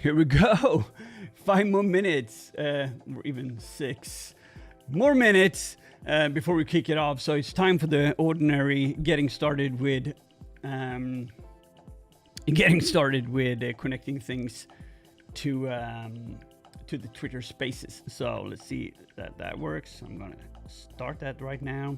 Here we go. 5 more minutes, or even 6 more minutes before we kick it off. So it's time for the ordinary getting started with connecting things to the Twitter Spaces. So let's see that works. I'm gonna start that right now.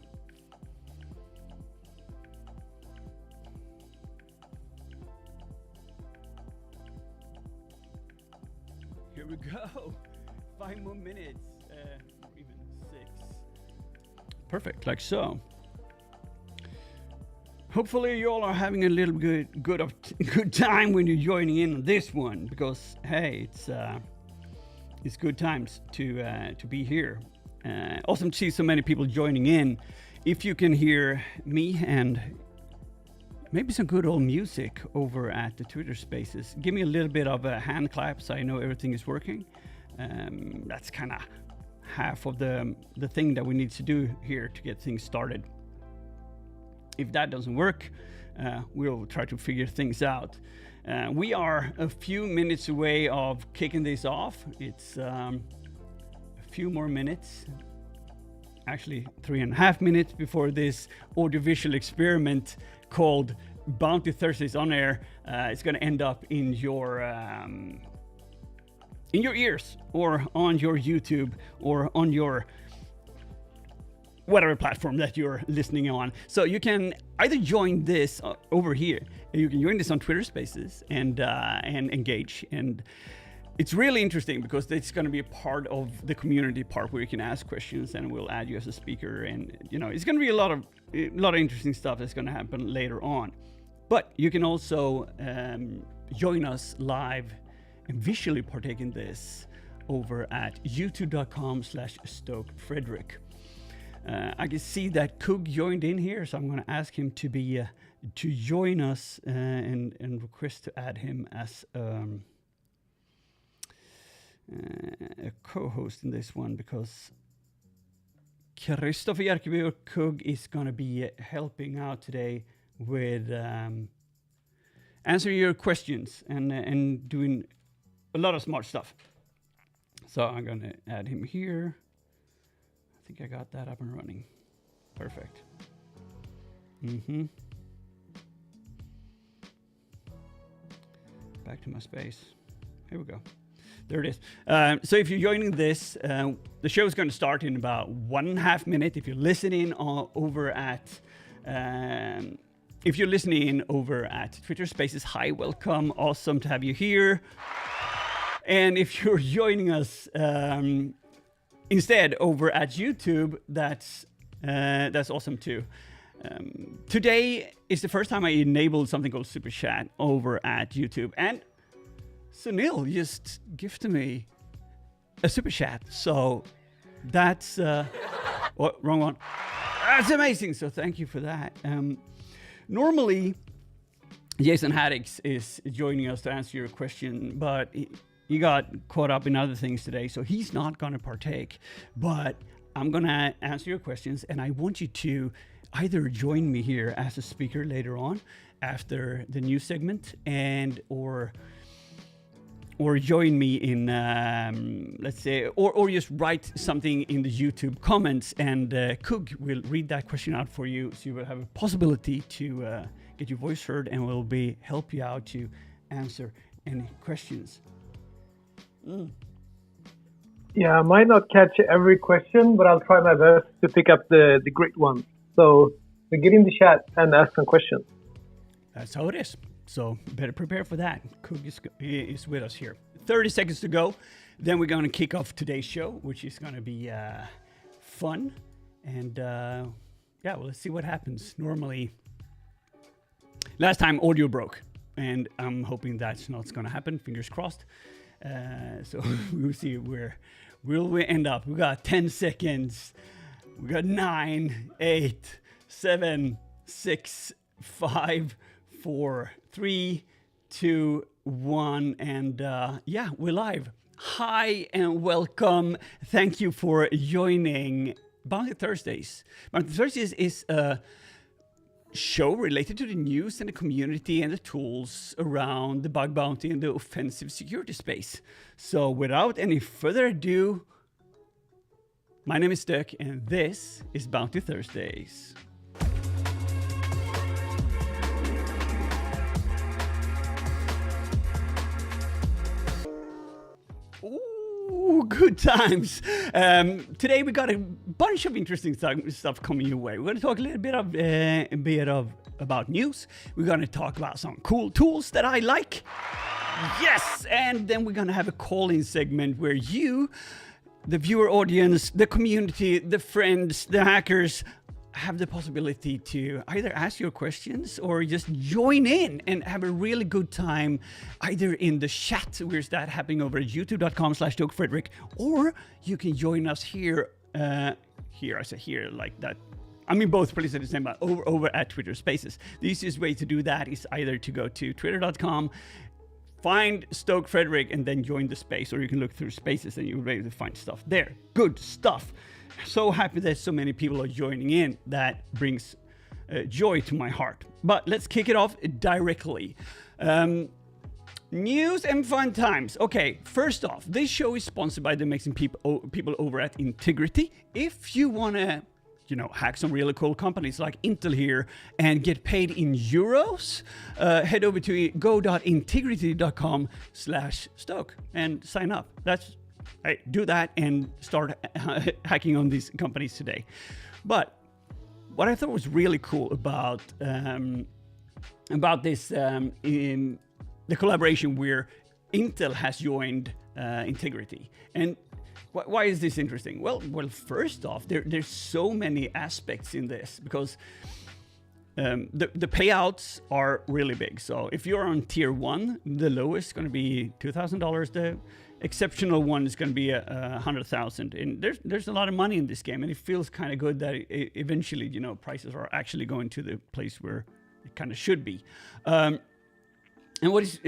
Here we go. 5 more minutes, or even 6. Perfect, like so. Hopefully you all are having a little good time when you're joining in on this one, because hey, it's good times to be here. Awesome to see so many people joining in. If you can hear me and maybe some good old music over at the Twitter Spaces, give me a little bit of a hand clap so I know everything is working. That's kind of half of the thing that we need to do here to get things started. If that doesn't work, we'll try to figure things out. We are a few minutes away of kicking this off. It's a few more minutes, actually 3.5 minutes before this audiovisual experiment called Bounty Thursdays on air. It's going to end up in your ears, or on your YouTube, or on your whatever platform that you're listening on. So you can either join this over here, and you can join this on Twitter Spaces and engage. And it's really interesting because it's going to be a part of the community part where you can ask questions, and we'll add you as a speaker. And it's going to be a lot of interesting stuff that's going to happen later on. But you can also join us live and visually partake in this over at youtube.com/StokeFrederick. I can see that Kug joined in here, so I'm going to ask him to join us and request to add him as a co-host in this one, because Christopher Järkeby or Kug is going to be helping out today with answering your questions and doing a lot of smart stuff. So I'm going to add him here. I think I got that up and running. Perfect. Back to my space. Here we go. There it is. So if you're joining this, the show is going to start in about 1.5 minutes. If you're listening over at Twitter Spaces, hi, welcome. Awesome to have you here. And if you're joining us instead over at YouTube, that's awesome too. Today is the first time I enabled something called Super Chat over at YouTube, and Sunil just gifted me a Super Chat. So that's wrong one. That's amazing. So thank you for that. Normally, Jason Haddix is joining us to answer your question, but he got caught up in other things today, so he's not going to partake. But I'm going to answer your questions, and I want you to either join me here as a speaker later on after the news segment, and or join me in, let's say, or just write something in the YouTube comments, and Kug will read that question out for you, so you will have a possibility to get your voice heard, and will help you out to answer any questions. Yeah, I might not catch every question, but I'll try my best to pick up the great ones. So get in the chat and ask some questions. That's how it is. So better prepare for that. Kug is with us here. 30 seconds to go. Then we're going to kick off today's show, which is going to be fun. And let's see what happens. Normally, last time audio broke, and I'm hoping that's not going to happen. Fingers crossed. So we'll see where we end up. We got 10 seconds. We got 9, 8, 7, 6, 5, 4, 3, 2, 1, and we're live. Hi and welcome. Thank you for joining Bounty Thursdays. Bounty Thursdays is a show related to the news and the community and the tools around the bug bounty and the offensive security space. So without any further ado, my name is Dirk and this is Bounty Thursdays. Ooh, good times. Today we got a bunch of interesting stuff coming your way. We're going to talk a little bit about news. We're going to talk about some cool tools that I like. Yes, and then we're going to have a call-in segment where you, the viewer audience, the community, the friends, the hackers, have the possibility to either ask your questions or just join in and have a really good time either in the chat, where's that happening over at youtube.com/DougFrederick, or you can join us here, I say here like that. I mean both places at the same time, over at Twitter Spaces. The easiest way to do that is either to go to twitter.com, find Stoke Frederick, and then join the space, or you can look through Spaces and you'll be able to find stuff there. Good stuff. So happy that so many people are joining in. That brings joy to my heart. But let's kick it off directly. News and fun times. Okay, first off, this show is sponsored by the amazing people over at Integrity. If you want to, hack some really cool companies like Intel here and get paid in euros, head over to go.integrity.com/Stoke and sign up. Hey, do that and start hacking on these companies today. But what I thought was really cool about this in the collaboration where Intel has joined Integrity. And why is this interesting? Well, first off, there's so many aspects in this because the payouts are really big. So if you're on tier 1, the lowest is going to be $2,000. The exceptional one is going to be $100,000. And there's a lot of money in this game, and it feels kind of good that eventually, prices are actually going to the place where it kind of should be. And what is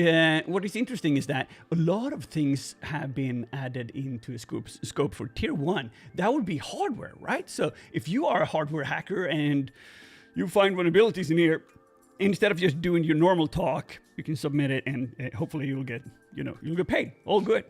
interesting is that a lot of things have been added into a scope for tier 1. That would be hardware, right? So if you are a hardware hacker and you find vulnerabilities in here, instead of just doing your normal talk, you can submit it, and hopefully you'll get paid. All good.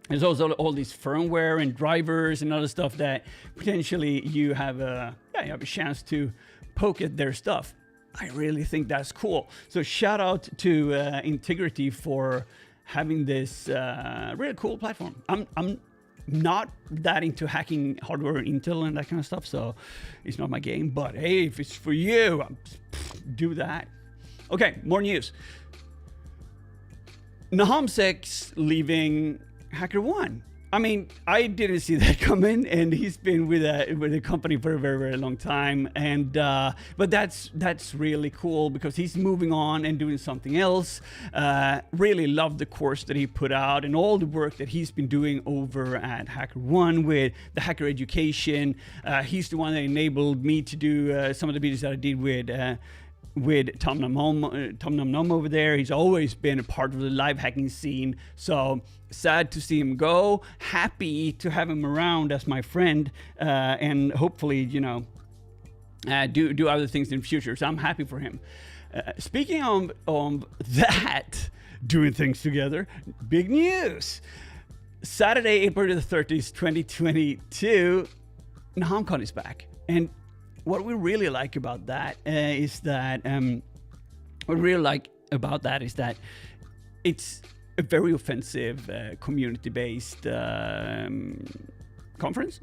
There's also all these firmware and drivers and other stuff that potentially you have a chance to poke at their stuff. I really think that's cool. So shout out to Integrity for having this really cool platform. I'm not that into hacking hardware and Intel and that kind of stuff, so it's not my game. But hey, if it's for you, do that. Okay, more news. Nahamsek's leaving HackerOne. I mean, I didn't see that coming, and he's been with the company for a very, very long time. And but that's really cool because he's moving on and doing something else. Really love the course that he put out and all the work that he's been doing over at HackerOne with the hacker education. He's the one that enabled me to do some of the videos that I did with Tom Num Num over there. He's always been a part of the live hacking scene. So sad to see him go. Happy to have him around as my friend, and hopefully, do other things in the future. So I'm happy for him. Speaking of that, doing things together, big news. Saturday, April the 30th, 2022, NahamCon is back. And what we really like about that is that it's a very offensive, community-based conference,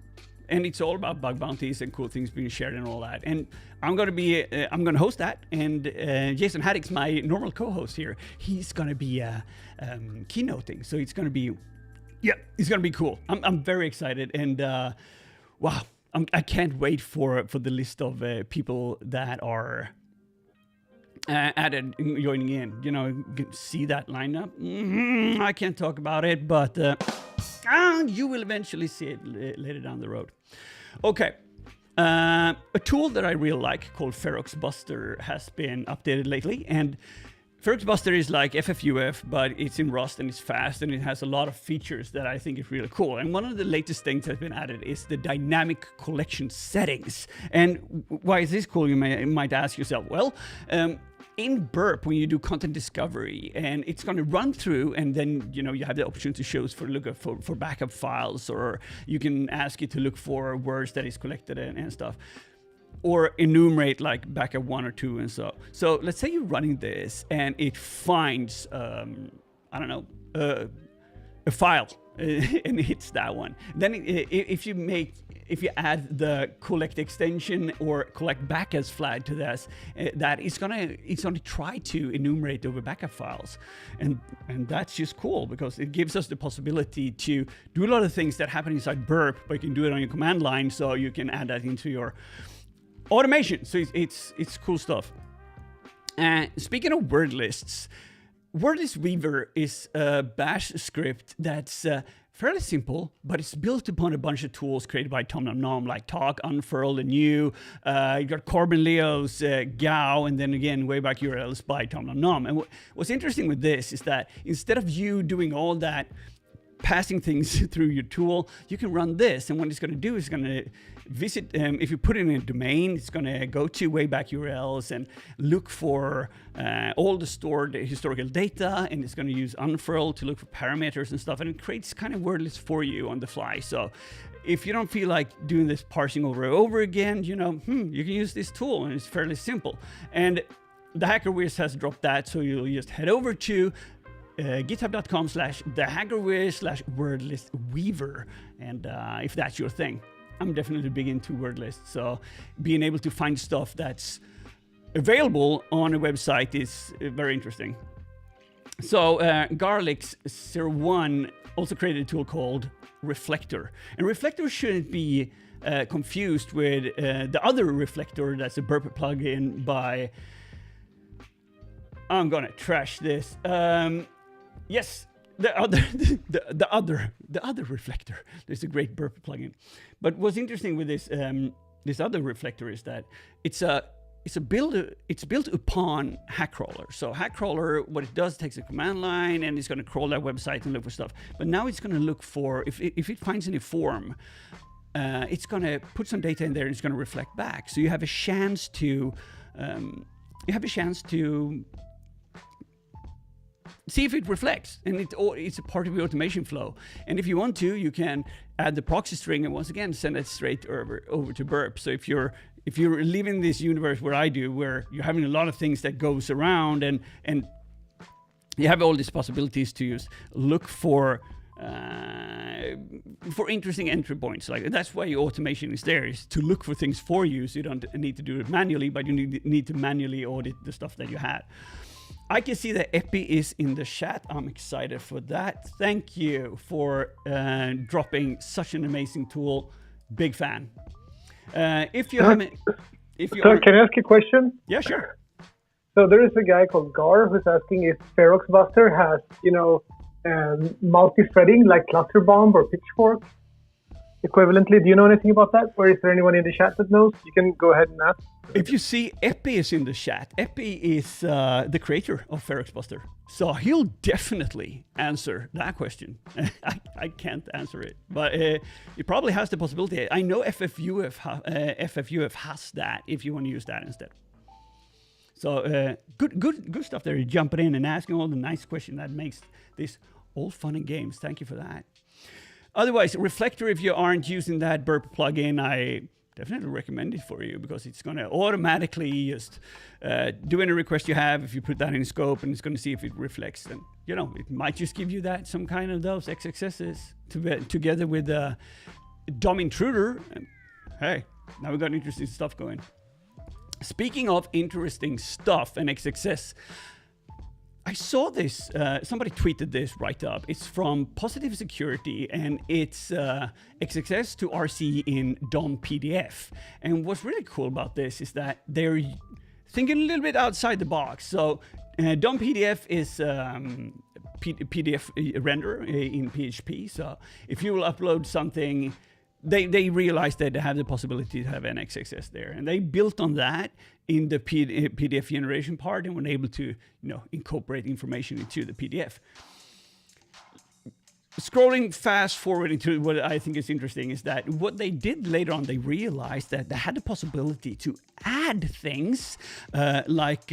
and it's all about bug bounties and cool things being shared and all that. And I'm gonna host that, and Jason Haddock's my normal co-host here. He's gonna be keynoting, so it's gonna be cool. I'm very excited, and wow. I can't wait for the list of people that are added joining in. You see that lineup. I can't talk about it, but you will eventually see it later down the road. Okay. A tool that I really like called Ferox Buster has been updated lately, and FerexBuster is like FFUF, but it's in Rust and it's fast and it has a lot of features that I think is really cool. And one of the latest things that's been added is the dynamic collection settings. And why is this cool? You might ask yourself. Well, in Burp, when you do content discovery, and it's going to run through, and then you have the opportunity to choose for backup files, or you can ask it to look for words that is collected and stuff, or enumerate like backup 1 or 2 and so. So let's say you're running this and it finds I don't know, a file and hits that one. Then if you add the collect extension or collect back as flag to this, that it's gonna try to enumerate over backup files, and that's just cool because it gives us the possibility to do a lot of things that happen inside Burp, but you can do it on your command line, so you can add that into your automation. So it's cool stuff. Speaking of word lists, Word List Weaver is a bash script that's fairly simple, but it's built upon a bunch of tools created by Tom Nom Nom, like Talk, Unfurl, and You got Corbin Leo's GAO, and then again, Wayback URLs by Tom Nom Nom. And what's interesting with this is that instead of you doing all that passing things through your tool, you can run this, and what it's going to do is going to visit, if you put it in a domain, it's going to go to Wayback URLs and look for all the stored historical data, and it's going to use Unfurl to look for parameters and stuff, and it creates kind of word lists for you on the fly. So if you don't feel like doing this parsing over and over again, you can use this tool, and it's fairly simple. And the HackerWiz has dropped that, so you'll just head over to github.com/thehackerwiz/wordlistweaver, and if that's your thing. I'm definitely big into word lists, so being able to find stuff that's available on a website is very interesting. So Garlix01 also created a tool called Reflector, and Reflector shouldn't be confused with the other Reflector that's a Burp plugin by, I'm gonna trash this. Yes, the other Reflector. There's a great Burp plugin. But what's interesting with this this other Reflector is that it's built upon Hackcrawler. So Hackcrawler, what it does, takes a command line and it's going to crawl that website and look for stuff. But now it's going to look for, if it finds any form, it's going to put some data in there and it's going to reflect back. So you have a chance to see if it reflects, and it's a part of your automation flow. And if you want to, you can add the proxy string and once again send it straight over to Burp. So if you're living this universe where I do, where you're having a lot of things that goes around, and you have all these possibilities to look for interesting entry points. Like that's why your automation is there, is to look for things for you, so you don't need to do it manually, but you need to manually audit the stuff that you had. I can see that Epi is in the chat. I'm excited for that. Thank you for dropping such an amazing tool. Big fan. If you haven't, can I ask you a question? Yeah, sure. So there is a guy called Gar who's asking if FerexBuster has, multi-threading like Cluster Bomb or Pitchfork equivalently. Do you know anything about that? Or is there anyone in the chat that knows? You can go ahead and ask. If you see, Epi is in the chat. Epi is the creator of FerexBuster. So he'll definitely answer that question. I can't answer it, but it probably has the possibility. I know FFUF has that if you want to use that instead. So good stuff there. You're jumping in and asking all the nice questions that makes this all fun and games. Thank you for that. Otherwise, Reflector, if you aren't using that Burp plugin, I definitely recommend it for you, because it's going to automatically just do any request you have if you put that in scope, and it's going to see if it reflects. And it might just give you that some kind of those XXSs together with DOM intruder. And hey, now we've got interesting stuff going. Speaking of interesting stuff and XXS, I saw this, somebody tweeted this right up. It's from Positive Security, and it's XXS to RC in DOM PDF. And what's really cool about this is that they're thinking a little bit outside the box. So DOM PDF is PDF render in PHP. So if you will upload something they realized that they had the possibility to have NXXS there, and they built on that in the PDF generation part, and were able to incorporate information into the PDF. Scrolling fast forward into what I think is interesting is that what they did later on, they realized that they had the possibility to add things like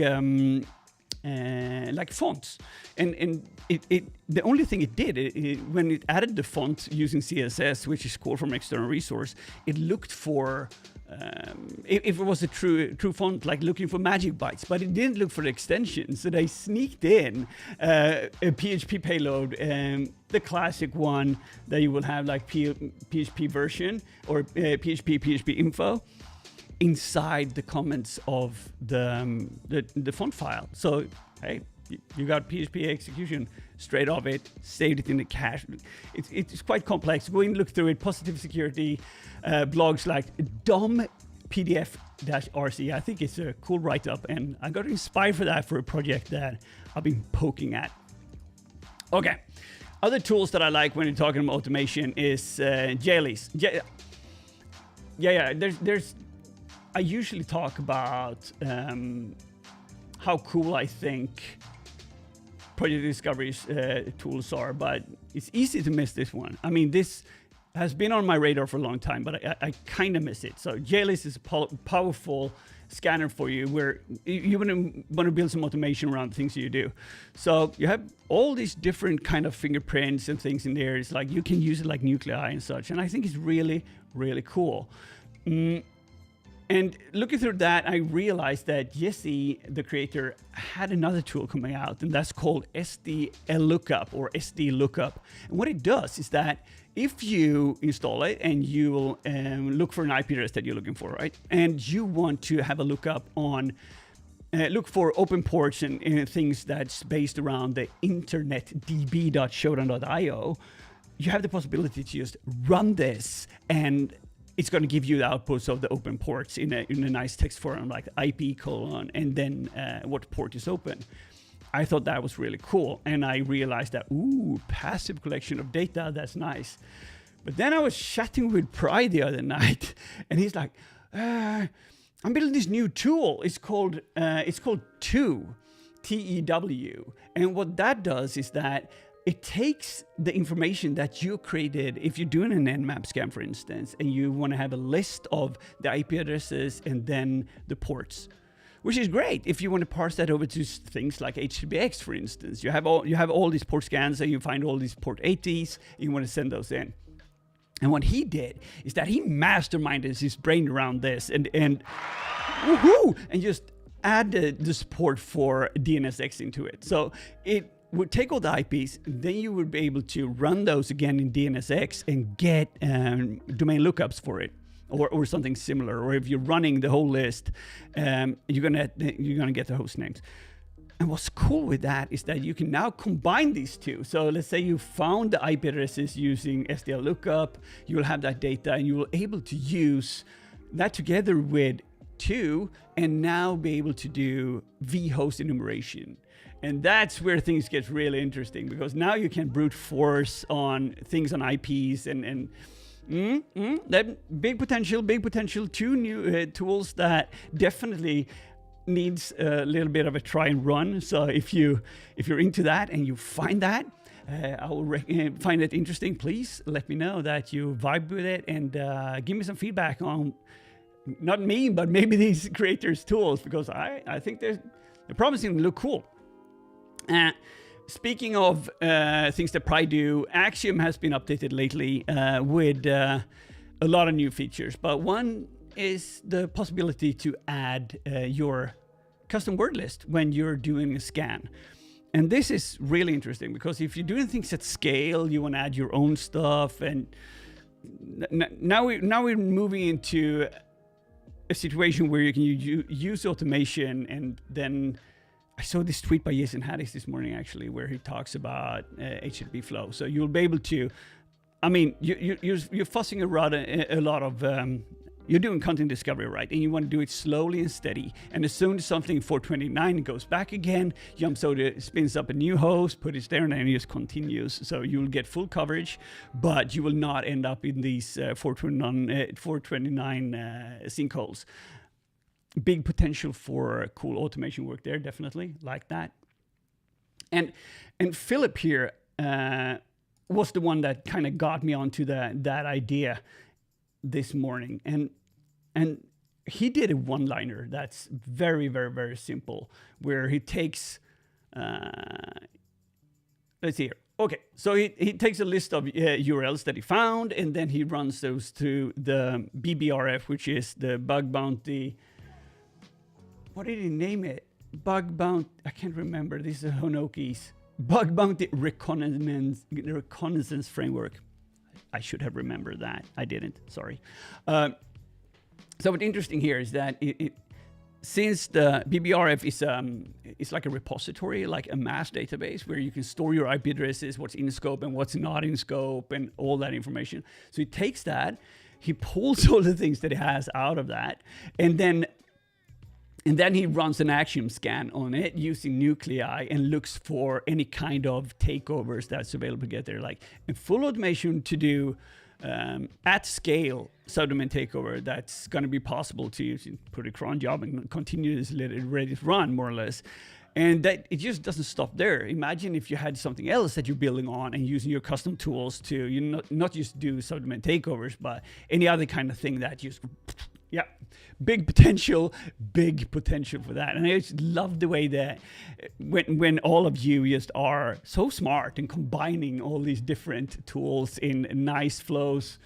fonts, and the only thing it did, when it added the font using CSS, which is called from external resource, it looked for if it was a true font, like looking for magic bytes, but it didn't look for the extension. So they sneaked in a PHP payload, the classic one that you will have, like PHP version or PHP info, inside the comments of the font file. So hey, you got PHP execution straight off it, saved it in the cache. It's quite complex. Go and look through it. Positive security blogs like DOM PDF-RC. I think it's a cool write-up, and I got inspired for that for a project that I've been poking at. Okay, other tools that I like when you're talking about automation is JLEs. There's. I usually talk about how cool I think project discovery tools are, but it's easy to miss this one. I mean, this has been on my radar for a long time, but I kind of miss it. So JList is a powerful scanner for you, where you want to build some automation around things you do. So you have all these different kind of fingerprints and things in there. It's like you can use it like nuclei and such, and I think it's really, really cool. And looking through that, I realized that Jesse, the creator, had another tool coming out, and that's called SD-Lookup or SD-Lookup. And what it does is that if you install it and you look for an IP address that you're looking for, right? And you want to have a lookup on, look for open ports and things that's based around the internetdb.showdown.io, you have the possibility to just run this, and it's going to give you the outputs of the open ports in a nice text form, like IP : and then what port is open. I thought that was really cool, and I realized that, ooh, passive collection of data, that's nice. But then I was chatting with Pry the other night, and he's like, I'm building this new tool. It's called TEW, T-E-W, and what that does is that it takes the information that you created. If you're doing an Nmap scan, for instance, and you want to have a list of the IP addresses and then the ports, which is great if you want to parse that over to things like HTTPX, for instance. You have all these port scans, and you find all these port 80s, and you want to send those in. And what he did is that he masterminded his brain around this and woohoo, and just added the support for DNSX into it. So it would take all the IPs, then you would be able to run those again in DNSX and get domain lookups for it, or something similar. Or if you're running the whole list, you're gonna get the host names. And what's cool with that is that you can now combine these two. So let's say you found the IP addresses using SD-Lookup, you will have that data, and you will be able to use that together with TEW, and now be able to do vhost enumeration. And that's where things get really interesting, because now you can brute force on things on IPs and that big potential. Two new tools that definitely needs a little bit of a try and run. So if you're into that and you find that, I will find it interesting, please let me know that you vibe with it, and give me some feedback on, not me, but maybe these creators' tools, because I think they're promising to look cool. Speaking of things that Pry do, Axiom has been updated lately with a lot of new features, but one is the possibility to add your custom word list when you're doing a scan. And this is really interesting, because if you're doing things at scale, you want to add your own stuff, and now we're moving into a situation where you can use automation. And then I saw this tweet by Jason Haddix this morning, actually, where he talks about HTTP flow. So you'll be able to, I mean, you're fussing around a lot of You're doing content discovery, right? And you want to do it slowly and steady. And as soon as something 429 goes back again, jumps out, it spins up a new host, put it there, and then it just continues. So you'll get full coverage, but you will not end up in these 429 sinkholes. Big potential for cool automation work there, definitely, like that. And Philip here was the one that kind of got me onto that idea this morning, and he did a one-liner that's very, very, very simple, where he takes let's see here. Okay, so he takes a list of URLs that he found, and then he runs those to the BBRF, which is the bug bounty. What did he name it? Bug bounty. I can't remember. This is Honoki's bug bounty reconnaissance framework. I should have remembered that. I didn't. Sorry. So what's interesting here is that since the BBRF is like a repository, like a mass database where you can store your IP addresses, what's in scope and what's not in scope, and all that information. So he takes that, he pulls all the things that he has out of that, and then he runs an axiom scan on it using nuclei and looks for any kind of takeovers that's available to get there, like a full automation to do at scale subdomain takeover that's going to be possible to use in put a cron job and continuously let it ready to run, more or less. And that it just doesn't stop there. Imagine if you had something else that you're building on and using your custom tools to not just do subdomain takeovers, but any other kind of thing that just, yeah, big potential for that. And I just love the way that when all of you just are so smart and combining all these different tools in nice flows.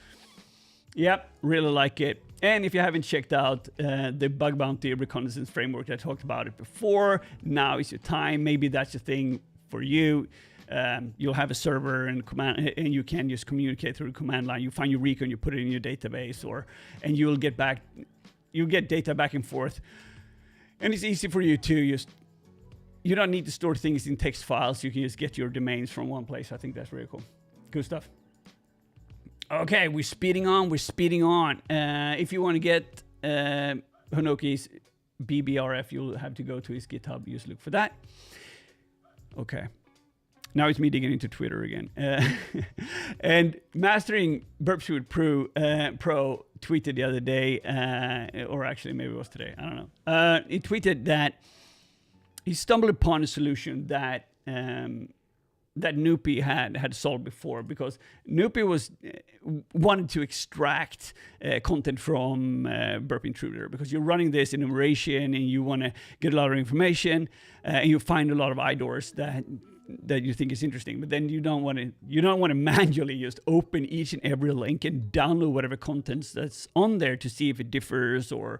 Yep, really like it. And if you haven't checked out the bug bounty reconnaissance framework, I talked about it before, now is your time. Maybe that's the thing for you. You'll have a server and command, and you can just communicate through the command line. You find your recon, you put it in your database, and you'll get data back and forth. And it's easy for you to you don't need to store things in text files. You can just get your domains from one place. I think that's really cool. Good stuff. Okay, we're speeding on. If you want to get Honoki's BBRF, you'll have to go to his GitHub. Just look for that. Okay. Now it's me digging into Twitter again. And Mastering Burp Suite Pro tweeted the other day, or actually maybe it was today, I don't know. He tweeted that he stumbled upon a solution that Nupi had solved before, because Nupi wanted to extract content from Burp Intruder, because you're running this enumeration and you want to get a lot of information, and you find a lot of IDORs that you think is interesting, but then you don't want to manually just open each and every link and download whatever contents that's on there to see if it differs, or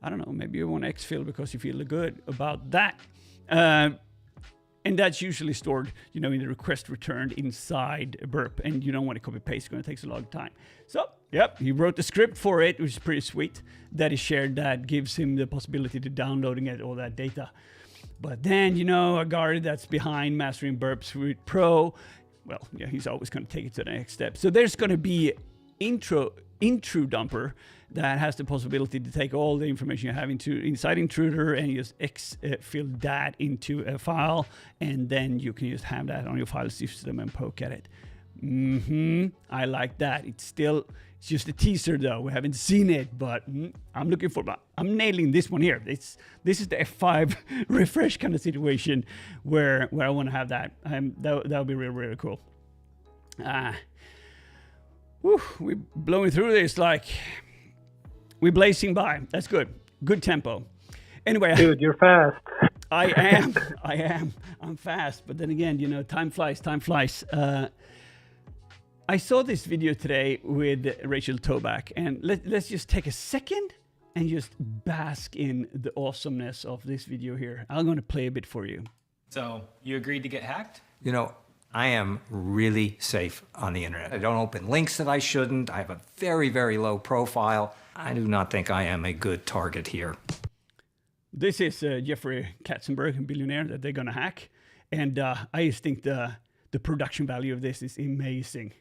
I don't know, maybe you want to exfil because you feel good about that. And that's usually stored, in the request returned inside a burp, and you don't want to copy paste. It's going to take a long time. So, yep, he wrote the script for it, which is pretty sweet, that he shared that gives him the possibility to download and get all that data. But then, a guard that's behind Mastering Burp Suite Pro, well, yeah, he's always going to take it to the next step. So there's going to be intro dumper that has the possibility to take all the information you have inside Intruder and just exfil that into a file, and then you can just have that on your file system and poke at it. I like that. It's just a teaser though. We haven't seen it, but I'm looking for. I'm nailing this one here. This is the F5 refresh kind of situation where I want to have that. That would be really, really cool. We're blowing through this like we're blazing by. That's good. Good tempo. Anyway, dude, you're fast. I am. I'm fast. But then again, time flies. I saw this video today with Rachel Toback, and let's just take a second and just bask in the awesomeness of this video here. I'm going to play a bit for you. So you agreed to get hacked? I am really safe on the internet. I don't open links that I shouldn't. I have a very, very low profile. I do not think I am a good target here. This is Jeffrey Katzenberg, a billionaire that they're going to hack. And I just think the production value of this is amazing.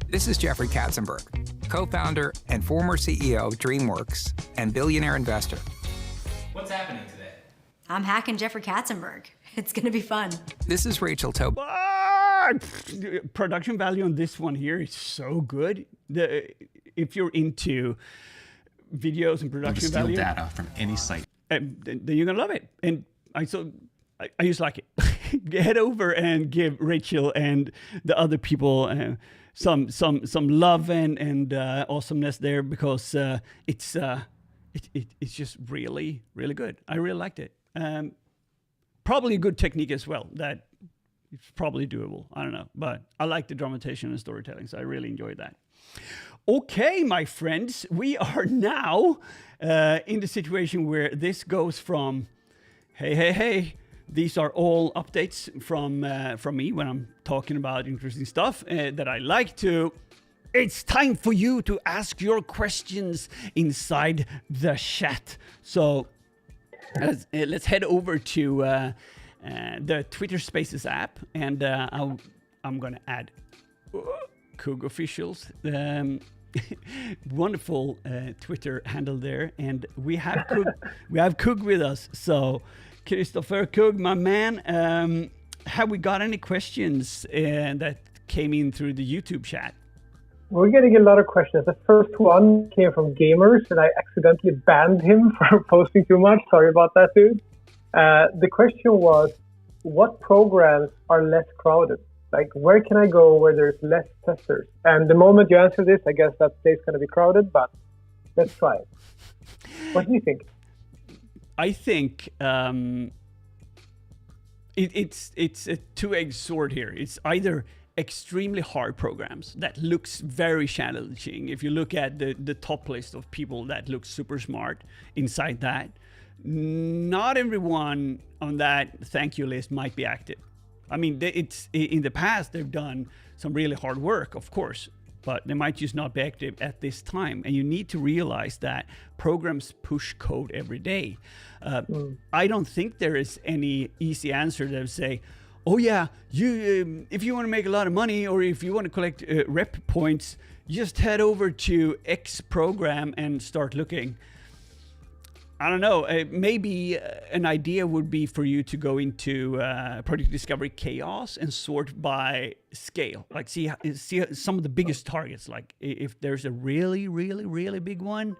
This is Jeffrey Katzenberg, co-founder and former CEO of DreamWorks and billionaire investor. What's happening today? I'm hacking Jeffrey Katzenberg. It's going to be fun. This is Rachel Tobin. Production value on this one here is so good. If you're into videos and production steal value, data from any site, then you're gonna love it. And I just like it. Head over and give Rachel and the other people some love and awesomeness there, because it's just really good. I really liked it. Probably a good technique as well. That it's probably doable. I don't know, but I like the dramatization and storytelling, so I really enjoyed that. Okay, my friends, we are now in the situation where this goes from, hey, these are all updates from me when I'm talking about interesting stuff that I like to. It's time for you to ask your questions inside the chat. So let's head over to the Twitter Spaces app, and I'm going to add Coog Officials. Wonderful Twitter handle there, and we have Coog with us. So, Christopher Coog, my man, have we got any questions that came in through the YouTube chat? We're getting a lot of questions. The first one came from Gamers, and I accidentally banned him for posting too much. Sorry about that, dude. The question was, what programs are less crowded? Like, where can I go where there's less testers? And the moment you answer this, I guess that place's going to be crowded, but let's try it. What do you think? I think it's a two-edged sword here. It's either extremely hard programs that looks very challenging. If you look at the top list of people that look super smart inside that, not everyone on that thank you list might be active. I mean, it's in the past they've done some really hard work, of course, but they might just not be active at this time. And you need to realize that programs push code every day. I don't think there is any easy answer that would say, oh yeah, you if you want to make a lot of money, or if you want to collect rep points, just head over to X program and start looking. I don't know, maybe an idea would be for you to go into Project Discovery Chaos and sort by scale. Like see some of the biggest targets. Like if there's a really big one,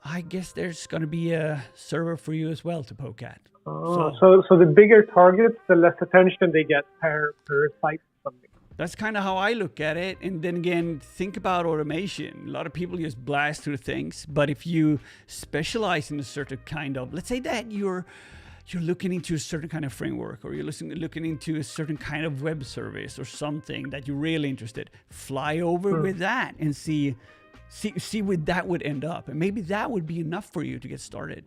I guess there's going to be a server for you as well to poke at. So the bigger targets, the less attention they get per site. Something. That's kind of how I look at it. And then again, think about automation. A lot of people just blast through things, but if you specialize in a certain kind of, let's say that you're looking into a certain kind of framework, or you're looking into a certain kind of web service or something that you're really interested, fly over with that and see where that would end up. And maybe that would be enough for you to get started.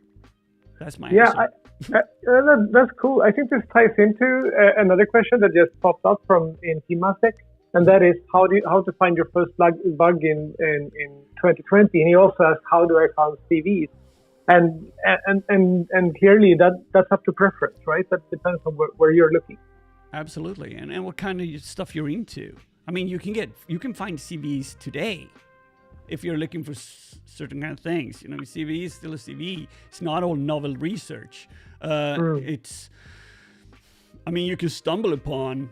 That's my answer. That's cool. I think this ties into another question that just popped up from in Temasek, and that is how to find your first bug in 2020. And he also asked, how do I find CVs? And clearly that's up to preference, right? That depends on where you're looking. Absolutely, and what kind of stuff you're into. I mean, you can find CVs today. If you're looking for certain kind of things, you know, CV is still a CV. It's not all novel research. It's, I mean, you can stumble upon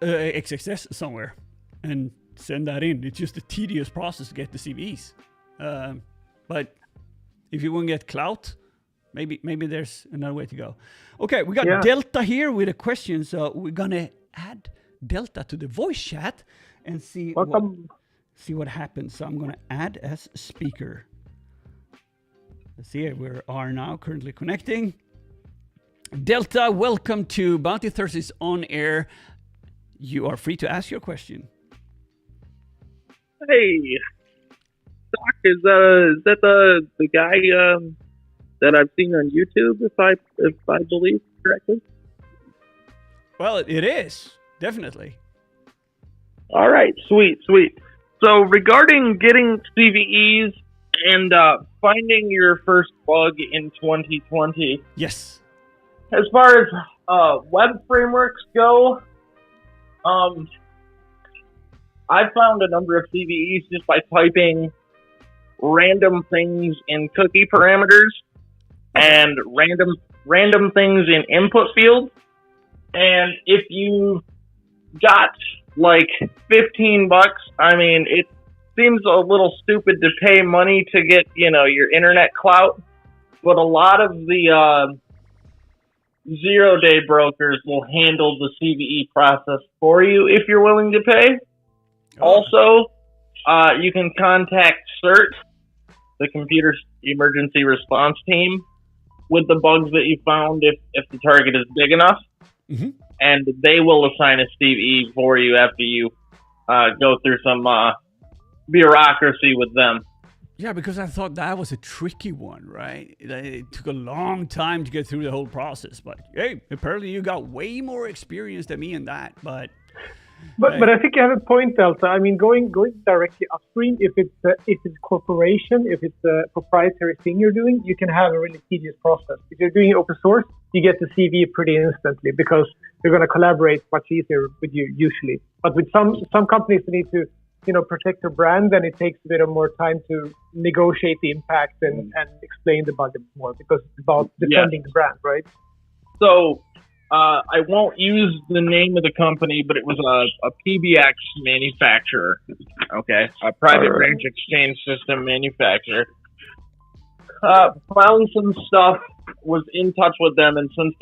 XXS somewhere and send that in. It's just a tedious process to get the CVs. But if you want to get clout, maybe there's another way to go. Okay, we got Delta here with a question, so we're gonna add Delta to the voice chat and see what happens. So I'm going to add as speaker. Let's see, we are now currently connecting. Delta, welcome to Bounty Thursdays on air. You are free to ask your question. Hey, Doc, is that the guy that I've seen on YouTube? If I believe correctly. Well, it is definitely. All right, sweet. So regarding getting CVEs and finding your first bug in 2020. Yes. As far as web frameworks go, I found a number of CVEs just by typing random things in cookie parameters and random things in input fields. And if you got like $15, I mean, it seems a little stupid to pay money to get, your internet clout, but a lot of the zero-day brokers will handle the CVE process for you if you're willing to pay. Also, you can contact CERT, the Computer Emergency Response Team, with the bugs that you found if the target is big enough. Mm-hmm. And they will assign a CVE for you after you go through some bureaucracy with them. Yeah, because I thought that was a tricky one, right? It took a long time to get through the whole process. But hey, apparently you got way more experience than me in that. But I think you have a point, Delta. I mean, going directly upstream, if it's corporation, if it's a proprietary thing you're doing, you can have a really tedious process. If you're doing open source, you get the CV pretty instantly because they're going to collaborate much easier with you usually. But with some companies, they need to protect their brand, then it takes a bit of more time to negotiate the impact and explain the bug a bit more because it's about defending the brand, right? So I won't use the name of the company, but it was a PBX manufacturer, okay? A private branch exchange system manufacturer. Found some stuff, was in touch with them, and since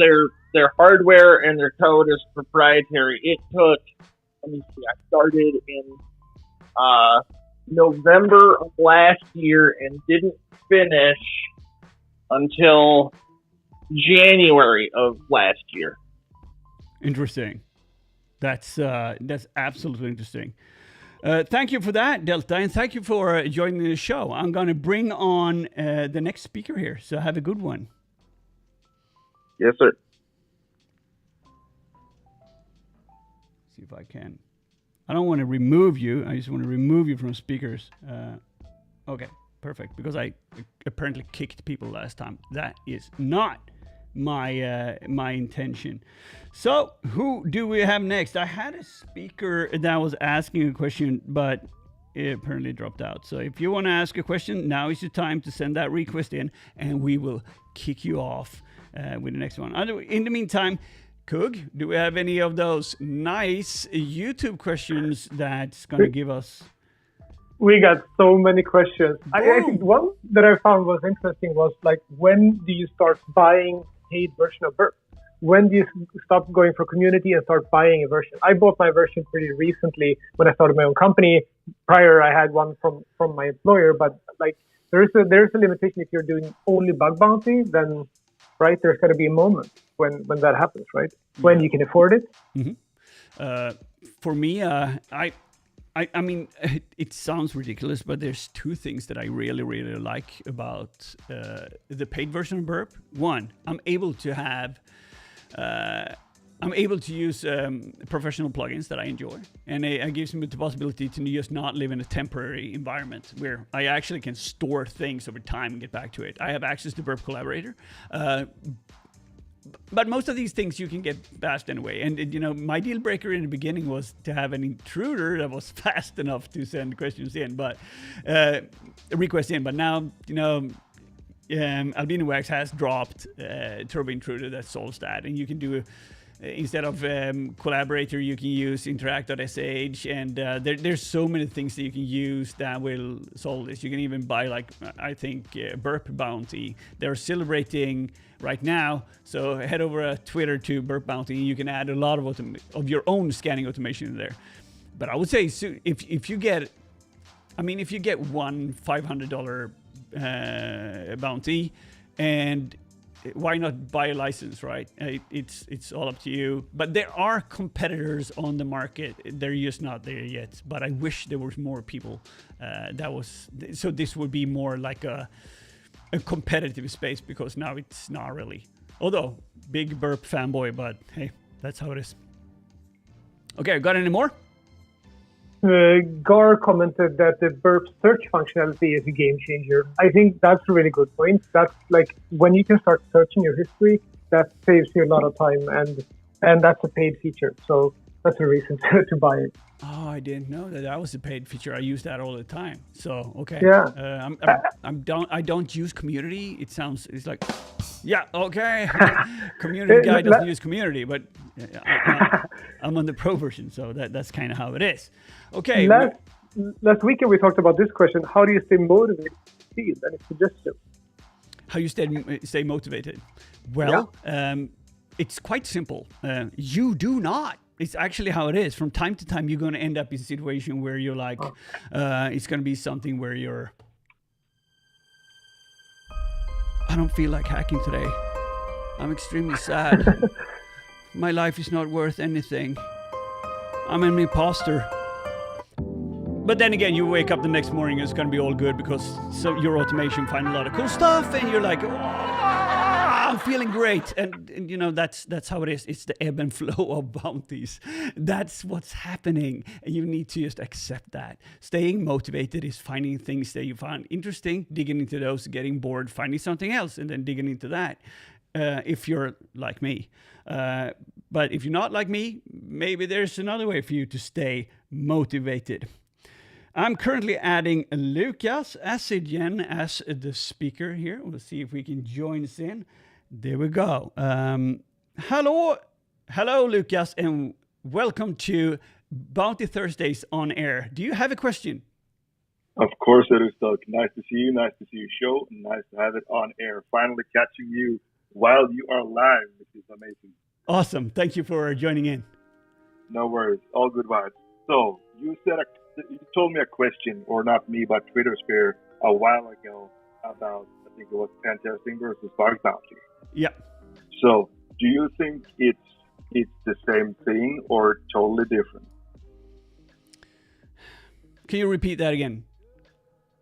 their hardware and their code is proprietary, it took, let me see, I started in November of last year and didn't finish until January of last year. Interesting. That's absolutely interesting. Thank you for that, Delta, and thank you for joining the show. I'm going to bring on the next speaker here, so have a good one. Yes, sir. See if I can. I don't want to remove you. I just want to remove you from speakers. Okay, perfect. Because I apparently kicked people last time. That is not my intention. So, who do we have next? I had a speaker that was asking a question, but it apparently dropped out. So, if you want to ask a question, now is your time to send that request in, and we will kick you off with the next one. In the meantime, Coog, do we have any of those nice YouTube questions that's going to give us? We got so many questions. I think one that I found was interesting was like, when do you start buying paid version of Burp? When do you stop going for community and start buying a version? I bought my version pretty recently when I started my own company. Prior, I had one from my employer, but like there's a limitation if you're doing only bug bounty, then right, there's got to be a moment when that happens, right? When you can afford it. Mm-hmm. For me, I mean, it sounds ridiculous, but there's two things that I really, really like about the paid version of Burp. One, I'm able to use professional plugins that I enjoy, and it gives me the possibility to just not live in a temporary environment where I actually can store things over time and get back to it. I have access to Burp Collaborator. But most of these things you can get fast anyway. And, my deal breaker in the beginning was to have an intruder that was fast enough to send questions in, but requests in. But now, Albino Wax has dropped Turbo Intruder that solves that. And you can do, instead of Collaborator, you can use Interact.sh. And there's so many things that you can use that will solve this. You can even buy, I think, Burp Bounty. They're celebrating right now, so head over to Twitter to Burp Bounty. You can add a lot of your own scanning automation in there. But I would say, if you get one $500 bounty, and why not buy a license, right? It's all up to you. But there are competitors on the market. They're just not there yet. But I wish there was more people. So this would be more like a competitive space, because now it's not really. Although, big Burp fanboy, but hey, that's how it is. Okay, got any more? Gar commented that the Burp search functionality is a game changer. I think that's a really good point. That's like, when you can start searching your history, that saves you a lot of time, and that's a paid feature. So That's a reason to buy it. Oh, I didn't know that was a paid feature. I use that all the time. So okay. Yeah. I don't use Community. It's like, yeah, okay. Community guy doesn't use Community, but I'm on the pro version, so that's kind of how it is. Okay. Last weekend we talked about this question. How do you stay motivated? Any suggestions? How you stay motivated? Well, it's quite simple. You do not. It's actually how it is. From time to time, you're going to end up in a situation where you're like, it's going to be something where I don't feel like hacking today. I'm extremely sad. My life is not worth anything. I'm an imposter. But then again, you wake up the next morning and it's going to be all good because your automation find a lot of cool stuff and you're like, I'm feeling great. And you know, that's how it is. It's the ebb and flow of bounties. That's what's happening. And you need to just accept that. Staying motivated is finding things that you find interesting, digging into those, getting bored, finding something else, and then digging into that. If you're like me. But if you're not like me, maybe there's another way for you to stay motivated. I'm currently adding Lucas Asidjen as the speaker here. We'll see if we can join us in. There we go. Hello, Lucas, and welcome to Bounty Thursdays on air. Do you have a question? Of course it is, Doug. Nice to see you. Nice to see your show. And nice to have it on air. Finally catching you while you are live, which is amazing. Awesome. Thank you for joining in. No worries. All good vibes. So you told me a question, or not me, but Twitter Sphere a while ago about, I think it was pen testing versus bug bounty. Yeah. So do you think it's the same thing or totally different? Can you repeat that again?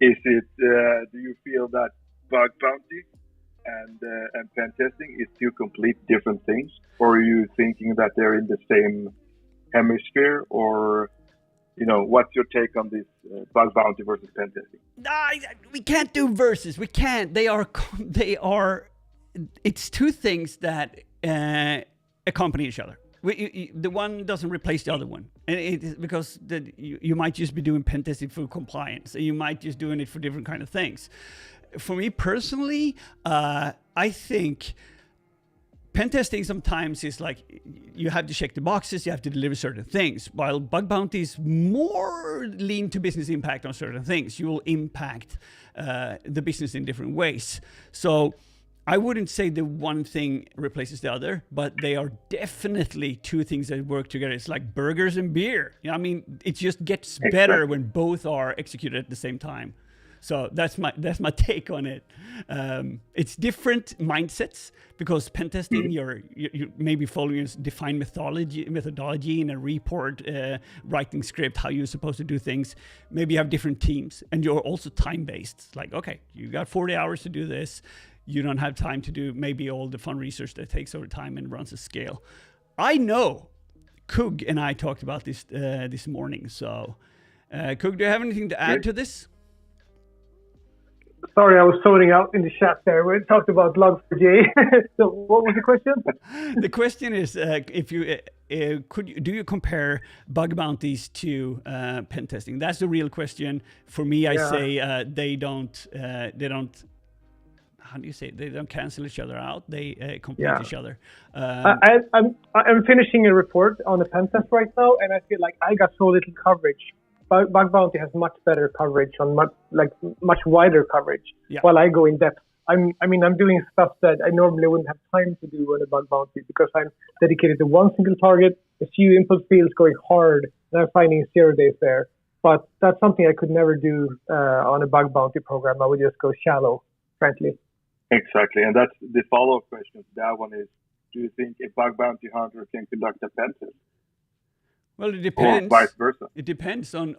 Is it? Do you feel that bug bounty and pen testing is two complete different things, or are you thinking that they're in the same hemisphere, or what's your take on this bug bounty versus pen testing? We can't do versus. We can't. They are. It's two things that accompany each other. The one doesn't replace the other one, and it is because you might just be doing pen testing for compliance, and you might just doing it for different kind of things. For me personally, I think pen testing sometimes is like you have to check the boxes, you have to deliver certain things, while bug bounty is more lean to business impact on certain things. You will impact the business in different ways. So I wouldn't say the one thing replaces the other, but they are definitely two things that work together. It's like burgers and beer. I mean, it just gets better when both are executed at the same time. So that's my take on it. It's different mindsets because pen testing, you're maybe following a defined methodology in a report, writing script, how you're supposed to do things. Maybe you have different teams, and you're also time-based. It's like, okay, you got 40 hours to do this. You don't have time to do maybe all the fun research that takes over time and runs a scale. I know Kug and I talked about this this morning. So, Kug, do you have anything to add to this? Sorry, I was zoning out in the chat there. We talked about Log4j. So what was the question? The question is, if you do you compare bug bounties to pen testing? That's the real question. For me, I say they don't. How do you say it? They don't cancel each other out. They complete each other. I'm finishing a report on a pen test right now, and I feel like I got so little coverage. Bug bounty has much better coverage on much wider coverage. Yeah. While I go in depth, I'm doing stuff that I normally wouldn't have time to do on a bug bounty because I'm dedicated to one single target, a few input fields going hard, and I'm finding 0 days there. But that's something I could never do on a bug bounty program. I would just go shallow, frankly. Exactly, and that's the follow-up question to that one is: do you think a bug bounty hunter can conduct a pen test? Well, it depends. Or vice versa. It depends on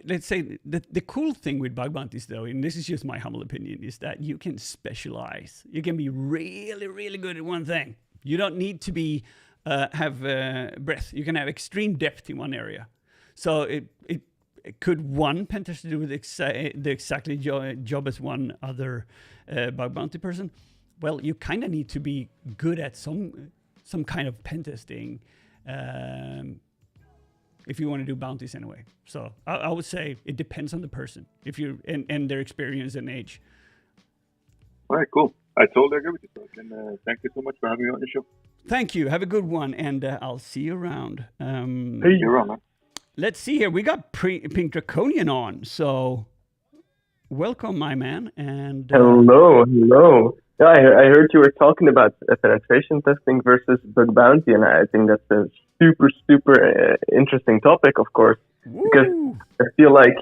let's say the cool thing with bug bounties, though, and this is just my humble opinion, is that you can specialize. You can be really, really good at one thing. You don't need to be have breadth. You can have extreme depth in one area. So it could one pen tester do the exactly job as one other bug bounty person? Well, you kind of need to be good at some kind of pen testing. If you want to do bounties anyway. So I would say it depends on the person, if you and their experience and age. All right, cool. I totally agree with you, Doug, and thank you so much for having me on the show. Thank you. Have a good one, and I'll see you around. You're on, man. Let's see here. We got Pink Draconian on, so welcome, my man. And hello. Yeah, I heard you were talking about penetration testing versus bug bounty, and I think that's a super interesting topic, of course, because I feel like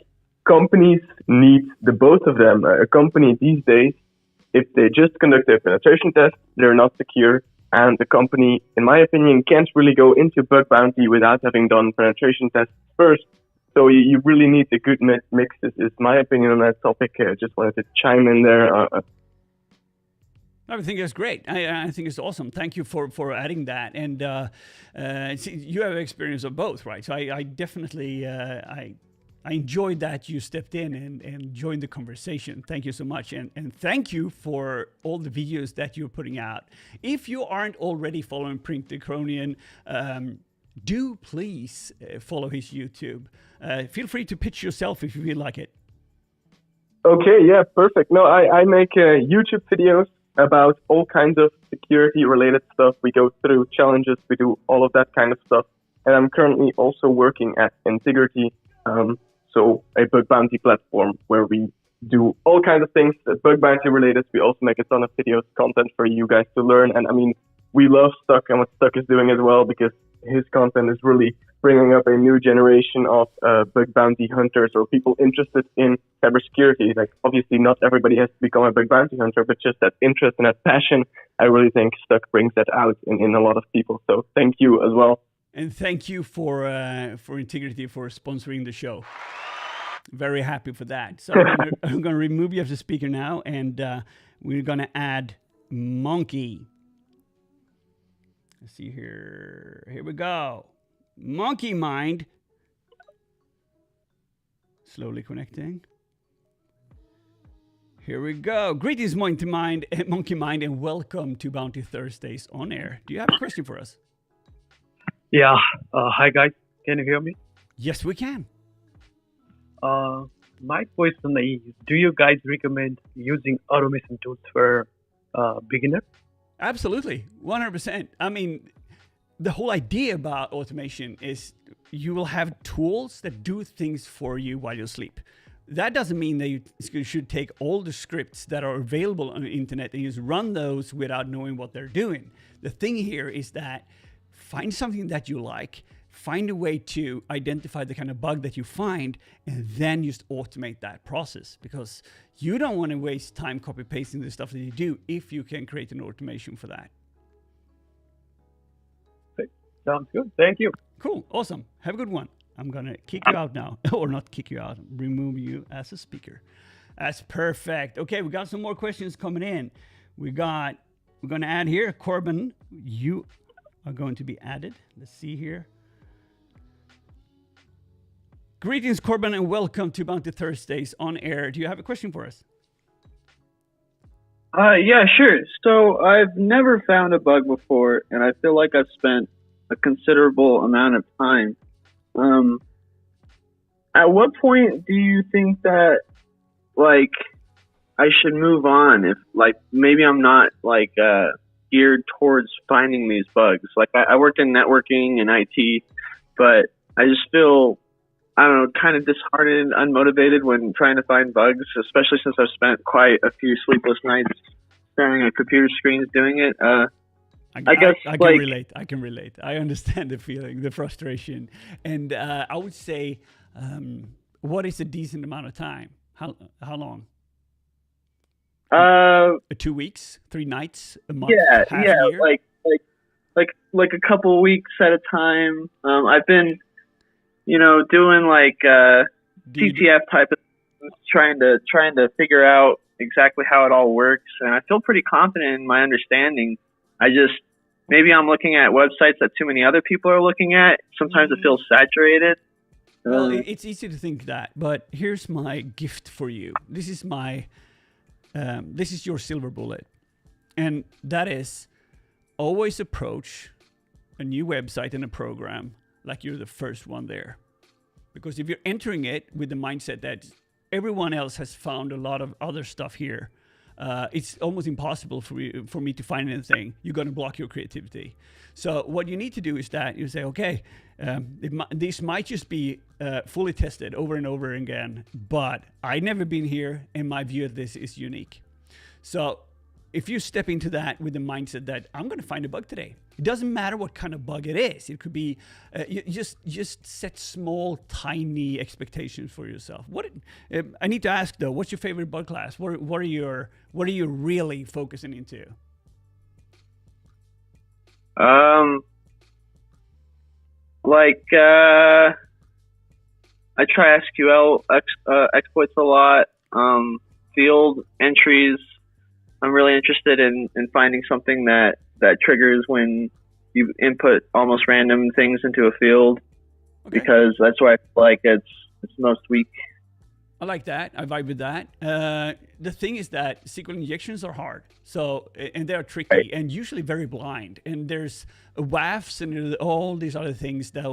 companies need the both of them. A company these days, if they just conduct a penetration test, they're not secure, and the company, in my opinion, can't really go into bug bounty without having done penetration tests first. So you really need a good mix. This is my opinion on that topic. I just wanted to chime in there. I think it's great. I think it's awesome. Thank you for adding that. And you have experience of both, right? So I definitely I enjoyed that you stepped in and joined the conversation. Thank you so much. And thank you for all the videos that you're putting out. If you aren't already following Pink Draconian, do please follow his YouTube. Feel free to pitch yourself if you feel like it. Okay, yeah, perfect. No, I make YouTube videos about all kinds of security-related stuff. We go through challenges, we do all of that kind of stuff. And I'm currently also working at Integrity, so a bug bounty platform where we do all kinds of things bug bounty related. We also make a ton of videos, content for you guys to learn. And I mean, we love Stuck and what Stuck is doing as well, because his content is really bringing up a new generation of bug bounty hunters or people interested in cybersecurity. Like, obviously, not everybody has to become a bug bounty hunter, but just that interest and that passion, I really think Stuck brings that out in a lot of people. So thank you as well. And thank you for Integrity for sponsoring the show. Very happy for that. So I'm going to remove you as a speaker now, and we're going to add Monkey. Let's see here. Here we go. Monkey Mind. Slowly connecting. Here we go. Greetings, Monkey Mind, and welcome to Bounty Thursdays on air. Do you have a question for us? Yeah. Hi, guys. Can you hear me? Yes, we can. My question is, do you guys recommend using automation tools for beginners? Absolutely. 100%. I mean, the whole idea about automation is you will have tools that do things for you while you sleep. That doesn't mean that you should take all the scripts that are available on the internet and just run those without knowing what they're doing. The thing here is that find something that you like, find a way to identify the kind of bug that you find, and then just automate that process, because you don't want to waste time copy pasting the stuff that you do if you can create an automation for that. Sounds good. Thank you. Cool. Awesome. Have a good one. I'm going to kick you out now. Or not kick you out, remove you as a speaker. That's perfect. Okay, we got some more questions coming in. We're going to add here, Corbin, you are going to be added. Let's see here. Greetings, Corbin, and welcome to Bounty Thursdays on air. Do you have a question for us? Yeah, sure. So I've never found a bug before, and I feel like I've spent a considerable amount of time. At what point do you think that, like, I should move on? If, like, maybe I'm not, like, geared towards finding these bugs. Like, I worked in networking and IT, but I just feel, I don't know, kind of disheartened, unmotivated when trying to find bugs, especially since I've spent quite a few sleepless nights staring at computer screens doing it. I guess I can relate. I understand the feeling, the frustration. And I would say, what is a decent amount of time? How long? 2 weeks, 3 nights, a month, half a year? like a couple weeks at a time. I've been, doing like CTF type of things, trying to figure out exactly how it all works, and I feel pretty confident in my understanding. Maybe I'm looking at websites that too many other people are looking at. Sometimes it feels saturated. Well, it's easy to think that, but here's my gift for you. This is this is your silver bullet, and that is always approach a new website and a program like you're the first one there. Because if you're entering it with the mindset that everyone else has found a lot of other stuff here, it's almost impossible for me to find anything. You're going to block your creativity. So what you need to do is that you say, okay, this might just be fully tested over and over again, but I've never been here, and my view of this is unique. So if you step into that with the mindset that I'm going to find a bug today, it doesn't matter what kind of bug it is. It could be you just set small, tiny expectations for yourself. I need to ask though, what's your favorite bug class? What are you really focusing into? I try SQL exploits a lot. Field entries. I'm really interested in finding something that triggers when you input almost random things into a field, because that's why I feel like it's most weak. I like that. I vibe with that. The thing is that SQL injections are hard, and they're tricky and usually very blind. And there's WAFs and all these other things that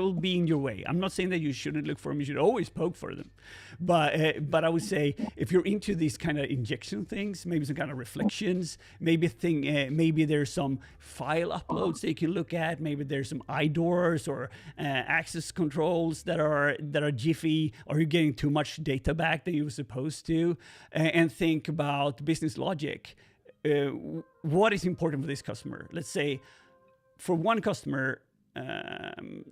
will be in your way. I'm not saying that you shouldn't look for them. You should always poke for them. But I would say if you're into these kind of injection things, maybe some kind of reflections, maybe there's some file uploads that you can look at. Maybe there's some IDORs or access controls that are jiffy, or you're getting too much data back that you were supposed to. And think about business logic. What is important for this customer? Let's say for one customer,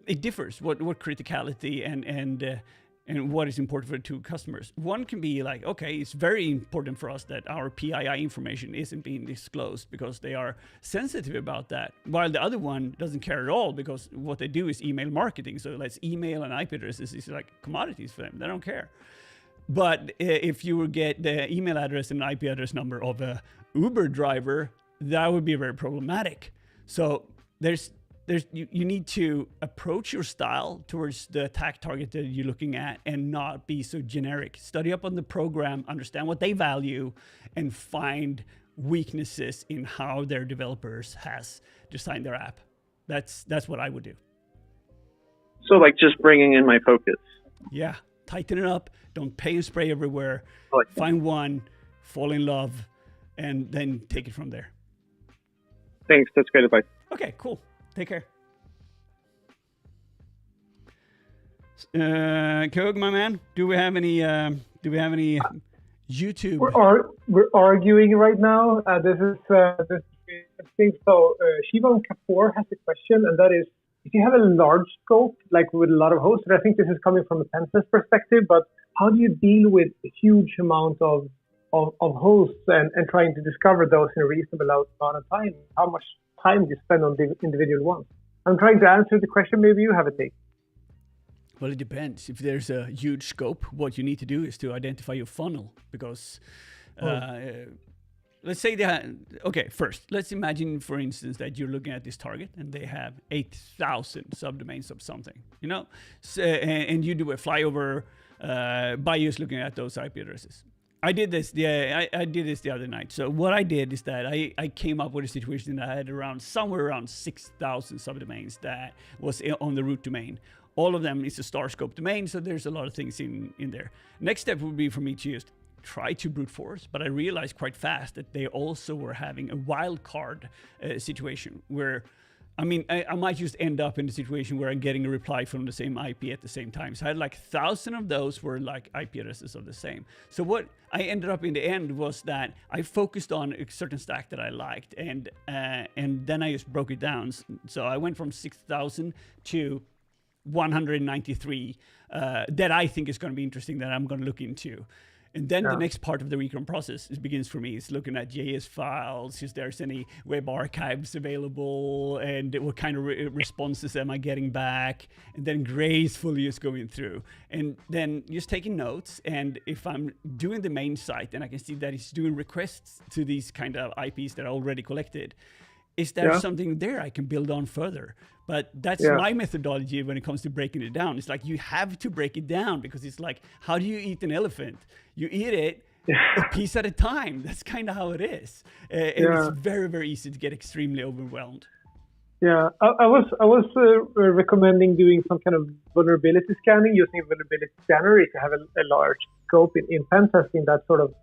it differs what criticality and what is important for two customers. One can be like, okay, it's very important for us that our PII information isn't being disclosed because they are sensitive about that, while the other one doesn't care at all because what they do is email marketing. So let's email and IP addresses is like commodities for them. They don't care. But if you would get the email address and IP address number of a Uber driver, that would be very problematic. So you need to approach your style towards the attack target that you're looking at and not be so generic. Study up on the program, understand what they value, and find weaknesses in how their developers has designed their app. That's what I would do. So like just bringing in my focus. Yeah, tighten it up. Don't pay and spray everywhere. Find one, fall in love, and then take it from there. Thanks, that's great advice. Okay, cool. Take care. Kog, my man, do we have any YouTube? We're arguing right now. This is interesting. So Shivam Kapoor has a question, and that is, if you have a large scope, like with a lot of hosts, and I think this is coming from a PENTEST perspective, but how do you deal with a huge amount of hosts and trying to discover those in a reasonable amount of time? How much time do you spend on the individual ones? I'm trying to answer the question. Maybe you have a take. Well, it depends. If there's a huge scope, what you need to do is to identify your funnel, because let's say first, let's imagine, for instance, that you're looking at this target and they have 8,000 subdomains of something, and you do a flyover by just looking at those IP addresses. I did this. I did this the other night. So what I did is that I came up with a situation that I had somewhere around 6,000 subdomains that was on the root domain. All of them is a star scope domain, so there's a lot of things in there. Next step would be for me to just try to brute force, but I realized quite fast that they also were having a wildcard situation where, I might just end up in a situation where I'm getting a reply from the same IP at the same time. So I had like 1,000 of those were like IP addresses of the same. So what I ended up in the end was that I focused on a certain stack that I liked, and then I just broke it down. So I went from 6,000 to 193 that I think is going to be interesting, that I'm going to look into. And then the next part of the recon process begins for me. It's looking at JS files, if there's any web archives available, and what kind of responses am I getting back, and then gracefully just going through. And then just taking notes, and if I'm doing the main site, and I can see that it's doing requests to these kind of IPs that are already collected, is there something there I can build on further? But that's my methodology when it comes to breaking it down. It's like you have to break it down, because it's like, how do you eat an elephant? You eat it a piece at a time. That's kind of how it is. And it's very, very easy to get extremely overwhelmed. Yeah, I was recommending doing some kind of vulnerability scanning using a vulnerability scanner if you have a large scope in pen testing that sort of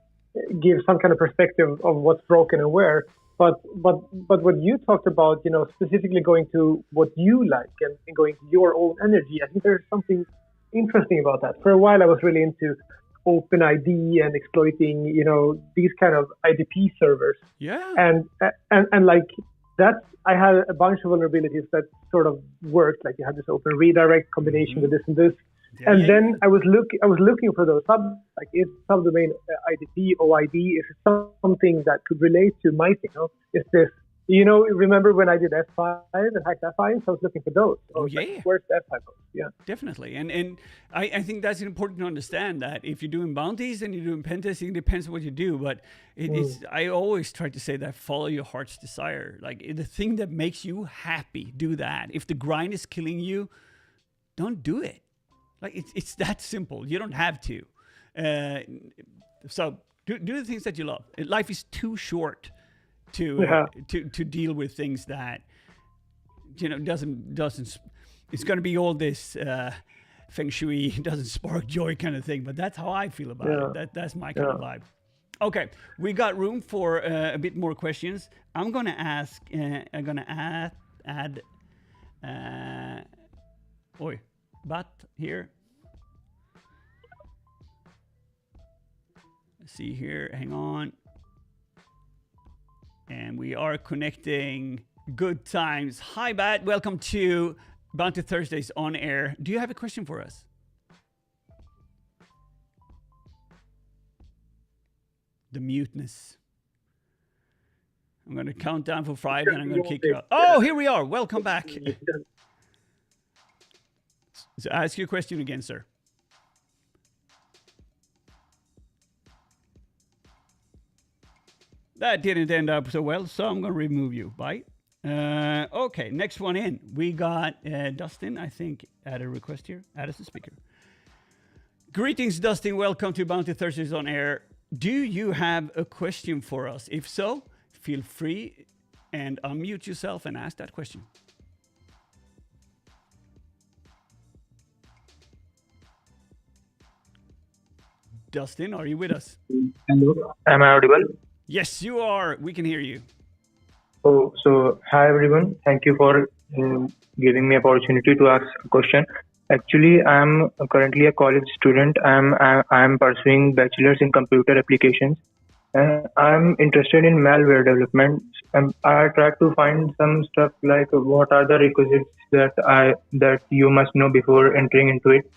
gives some kind of perspective of what's broken and where. But what you talked about, specifically going to what you like and going to your own energy, I think there's something interesting about that. For a while, I was really into OpenID and exploiting, these kind of IDP servers. Yeah. And like that, I had a bunch of vulnerabilities that sort of worked. Like you had this open redirect combination with this and this. And then I was looking for those like is subdomain IDP, OID, is it something that could relate to my thing? Is this, remember when I did F5 and hacked F5? So I was looking for those. Yeah. Where's the F5 goes? Yeah. Definitely. And I think that's important to understand that if you're doing bounties and you're doing pen testing, it depends on what you do. But I always try to say that follow your heart's desire. Like the thing that makes you happy, do that. If the grind is killing you, don't do it. Like it's that simple. You don't have to. So do the things that you love. Life is too short to deal with things that doesn't. It's going to be all this feng shui doesn't spark joy kind of thing. But that's how I feel about it. That's my kind of vibe. Okay, we got room for a bit more questions. I'm gonna ask. I'm gonna add. But here. Let's see here. Hang on. And we are connecting. Good times. Hi, Bat. Welcome to Bounty Thursdays on air. Do you have a question for us? The muteness. I'm going to count down for 5 and I'm going to kick you out. Oh, here we are. Welcome back. So ask your question again, sir. That didn't end up so well, so I'm going to remove you. Bye. Okay, next one in. We got Dustin, I think, add a request here. Add as a speaker. Greetings, Dustin. Welcome to Bounty Thursdays on air. Do you have a question for us? If so, feel free and unmute yourself and ask that question. Dustin, are you with us? Hello, am I audible? Yes, you are. We can hear you. Oh, so hi everyone. Thank you for giving me opportunity to ask a question. Actually, I am currently a college student. I am pursuing bachelor's in computer applications. I'm interested in malware development. I tried to find some stuff like what are the requisites that you must know before entering into it.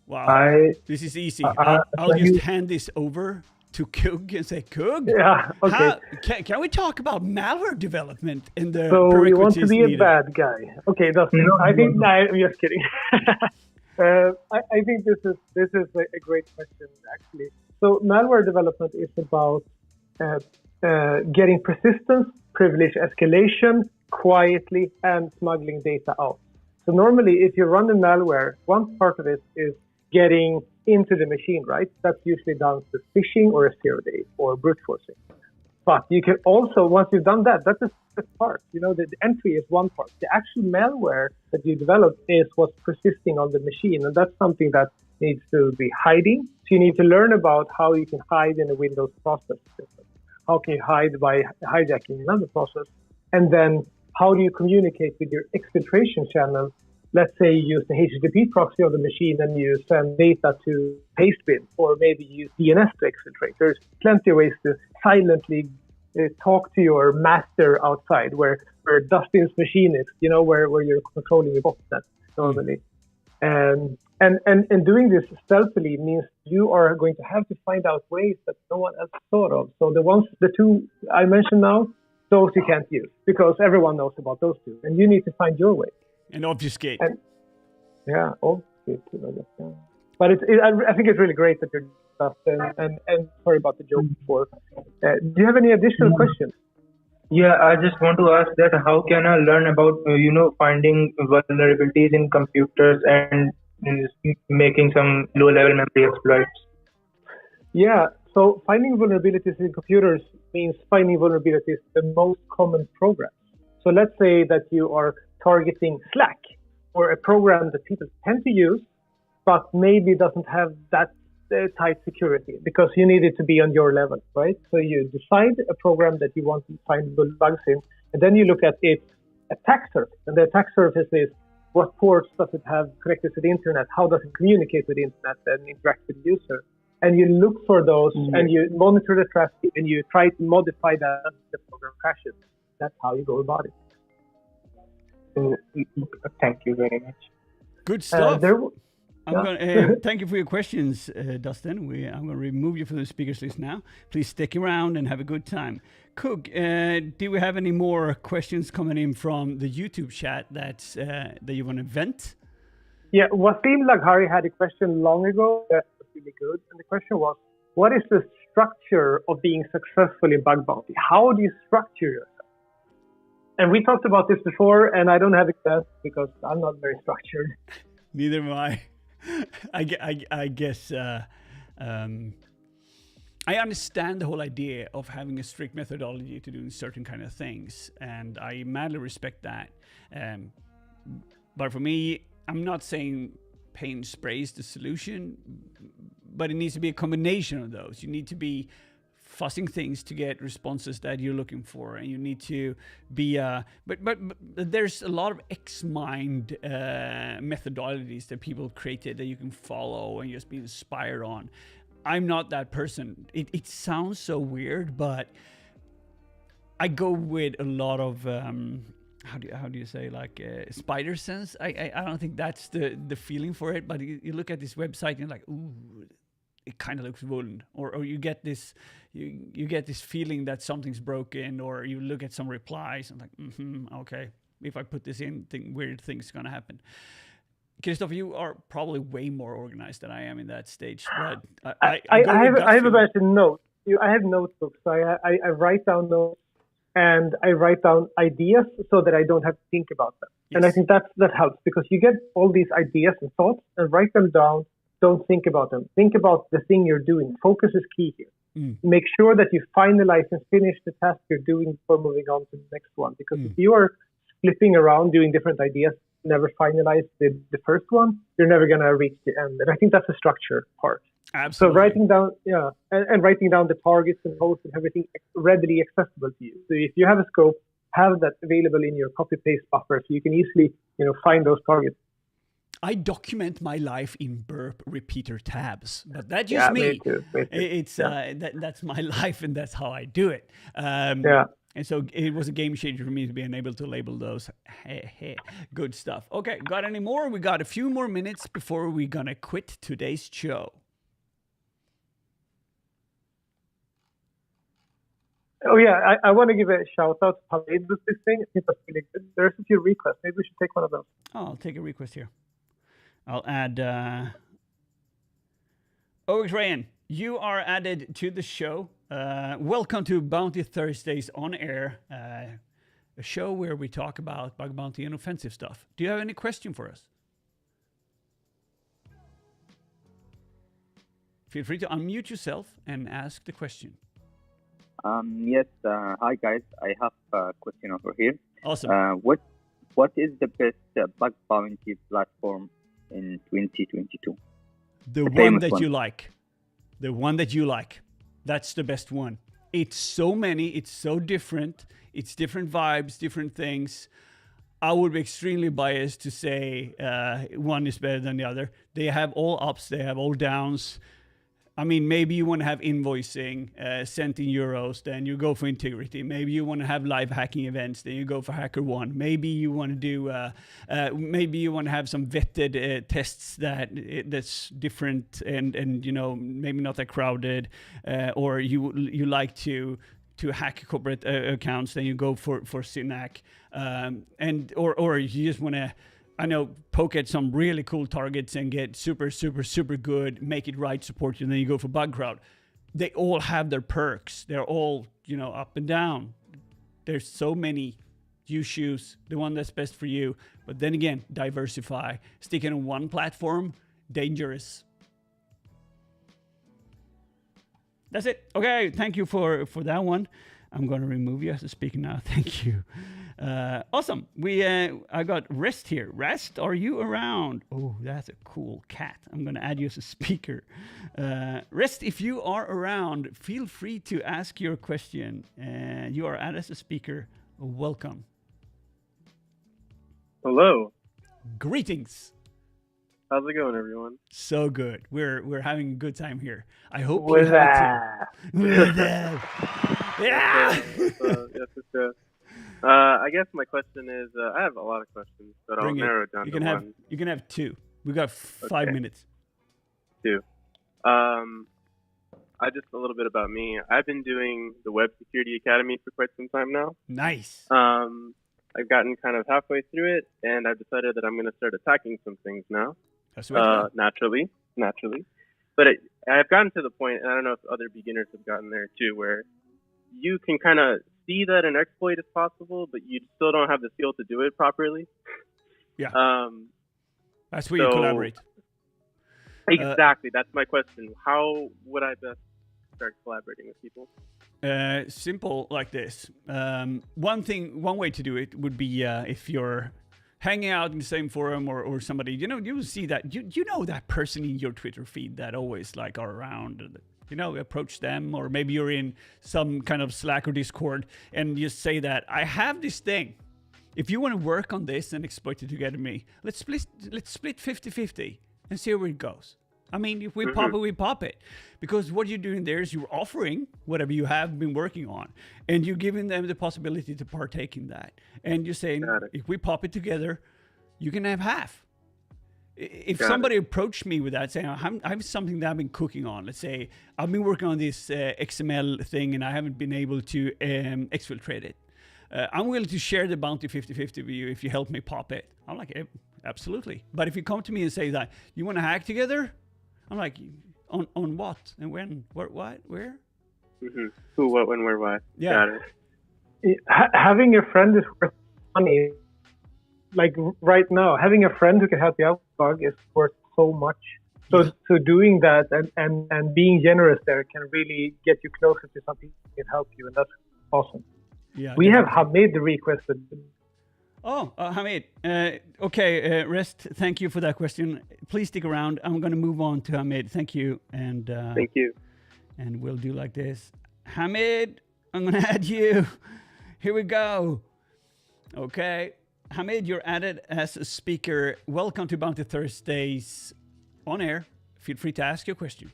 Wow, this is easy. I'll just hand this over to Kug and say, Kug, okay. Can we talk about malware development in the So you want to be needed? a bad guy? Okay, Dustin. I'm just kidding. I think this is a great question actually. So malware development is about getting persistence, privilege escalation, quietly, and smuggling data out. So normally, if you run a malware, one part of it is getting into the machine, right? That's usually done with phishing or a zero-day or brute forcing. But you can also, once you've done that, that's the part. The entry is one part. The actual malware that you develop is what's persisting on the machine, and that's something that needs to be hiding. So you need to learn about how you can hide in a Windows process system. How can you hide by hijacking another process? And then how do you communicate with your exfiltration channel? Let's say you use the HTTP proxy of the machine and you send data to pastebin, or maybe you use DNS to exfiltrate. There's plenty of ways to silently talk to your master outside, where Dustin's machine is, where you're controlling your botnet normally. And doing this stealthily means you are going to have to find out ways that no one else thought of. So the two I mentioned now, those you can't use because everyone knows about those two, and you need to find your way. And obfuscate. Obfuscate. But I think it's really great that you're Dustin, and sorry about the joke before. Do you have any additional questions? Yeah, I just want to ask that how can I learn about finding vulnerabilities in computers and making some low-level memory exploits? Yeah, so finding vulnerabilities in computers means finding vulnerabilities in the most common programs. So let's say that you are targeting Slack or a program that people tend to use, but maybe doesn't have that tight security because you need it to be on your level, right? So you decide a program that you want to find bugs in, and then you look at its attack surface. And the attack surface is what ports does it have connected to the internet? How does it communicate with the internet and interact with the user? And you look for those and you monitor the traffic and you try to modify that as the program crashes. That's how you go about it. Thank you very much. Good stuff. Thank you for your questions, Dustin. I'm going to remove you from the speakers list now. Please stick around and have a good time. Cook, do we have any more questions coming in from the YouTube chat that you want to vent? Yeah, Wasim Laghari had a question long ago that was really good. And the question was, what is the structure of being successful in bug bounty? How do you structure yourself? And we talked about this before, and I don't have a class because I'm not very structured. Neither am I. I guess I understand the whole idea of having a strict methodology to doing certain kind of things, and I madly respect that. But for me, I'm not saying paint spray is the solution, but it needs to be a combination of those. You need to be fussing things to get responses that you're looking for, and you need to be but there's a lot of X-mind methodologies that people created that you can follow and just be inspired on. I'm not that person. It sounds so weird, but I go with a lot of how do you say, like spider sense. I don't think that's the feeling for it, but you look at this website and you're like, ooh, it kind of looks wooden, or you get this you get this feeling that something's broken, or you look at some replies and like, okay, if I put this in, weird things gonna happen. Christoph, you are probably way more organized than I am in that stage, but I have a bunch of notes. I have notebooks, so I write down notes and I write down ideas so that I don't have to think about them. Yes. And I think that helps because you get all these ideas and thoughts and write them down. Don't think about them. Think about the thing you're doing. Focus is key here. Make sure that you finalize and finish the task you're doing before moving on to the next one. Because if you are flipping around doing different ideas, never finalize the first one, you're never going to reach the end. And I think that's a structure part. Absolutely. So writing down, and writing down the targets and goals and everything readily accessible to you. So if you have a scope, have that available in your copy-paste buffer so you can easily, find those targets. I document my life in burp repeater tabs, but that's just me. Me too. It's that's my life, and that's how I do it. And so it was a game changer for me to being able to label those. Good stuff. Okay, got any more? We got a few more minutes before we're gonna quit today's show. Oh yeah, I want to give a shout out to Palaid with this thing. I think that's really good. There's a few requests. Maybe we should take one of those. Oh, I'll take a request here. I'll add Oaks Ryan, you are added to the show. Welcome to Bounty Thursdays on air, a show where we talk about bug bounty and offensive stuff. Do you have any question for us? Feel free to unmute yourself and ask the question. Yes. Hi guys. I have a question over here. Awesome. What is the best bug bounty platform in 2022? The one that you like. The one that you like. That's the best one. It's so many. It's so different. It's different vibes, different things. I would be extremely biased to say one is better than the other. They have all ups. They have all downs. I mean, maybe you want to have invoicing sent in euros, then you go for integrity. Maybe you want to have live hacking events, then you go for HackerOne. Maybe you want to do, maybe you want to have some vetted tests that's different and maybe not that crowded, or you like to hack corporate accounts, then you go for Synac, or you just want to, I know, poke at some really cool targets and get super, super, super good, make it right, support you, and then you go for BugCrowd. They all have their perks. They're all, up and down. There's so many. You choose the one that's best for you. But then again, diversify. Sticking on one platform, dangerous. That's it. Okay, thank you for that one. I'm going to remove you as a speaker now. Thank you. Awesome. I got Rest here. Rest, are you around? Oh, that's a cool cat. I'm going to add you as a speaker. Rest, if you are around, feel free to ask your question. You are added as a speaker. Welcome. Hello. Greetings. How's it going, everyone? So good. We're having a good time here. I hope With you have it too. With that. Yeah. Yes. I guess my question is, I have a lot of questions, but I'll narrow it down to one. You can have two. We got 5 minutes. Two. Just a little bit about me. I've been doing the Web Security Academy for quite some time now. Nice. I've gotten kind of halfway through it, and I've decided that I'm going to start attacking some things now. That's right. Naturally. But I've gotten to the point, and I don't know if other beginners have gotten there too, where you can kind of see that an exploit is possible, but you still don't have the skill to do it properly. Yeah. That's where you collaborate. Exactly. That's my question. How would I best start collaborating with people? Simple like this. One way to do it would be if you're hanging out in the same forum or somebody, you see that, you know that person in your Twitter feed that always like are around, approach them, or maybe you're in some kind of Slack or Discord and you say that I have this thing. If you want to work on this and exploit it together with me, let's split 50-50 and see where it goes. I mean, if we pop it, we pop it. Because what you're doing there is you're offering whatever you have been working on, and you're giving them the possibility to partake in that. And you're saying, if we pop it together, you can have half. If somebody approached me with that, saying, I have something that I've been cooking on. Let's say I've been working on this XML thing, and I haven't been able to exfiltrate it. I'm willing to share the bounty 50-50 with you if you help me pop it. I'm like, absolutely. But if you come to me and say that, you want to hack together? I'm like, on what and when? What? Where? Who, what, when, where, why? Yeah. Got it. Having a friend is worth money. Like right now, having a friend who can help you out with bug is worth so much. So doing that and being generous there can really get you closer to something that can help you, and that's awesome. Yeah. We have Hamid requested. Oh, Hamid. Okay, Rest, thank you for that question. Please stick around. I'm going to move on to Hamid. Thank you. And thank you. And we'll do like this. Hamid, I'm going to add you. Here we go. Okay. Hamid, you're added as a speaker. Welcome to Bounty Thursdays on air. Feel free to ask your question.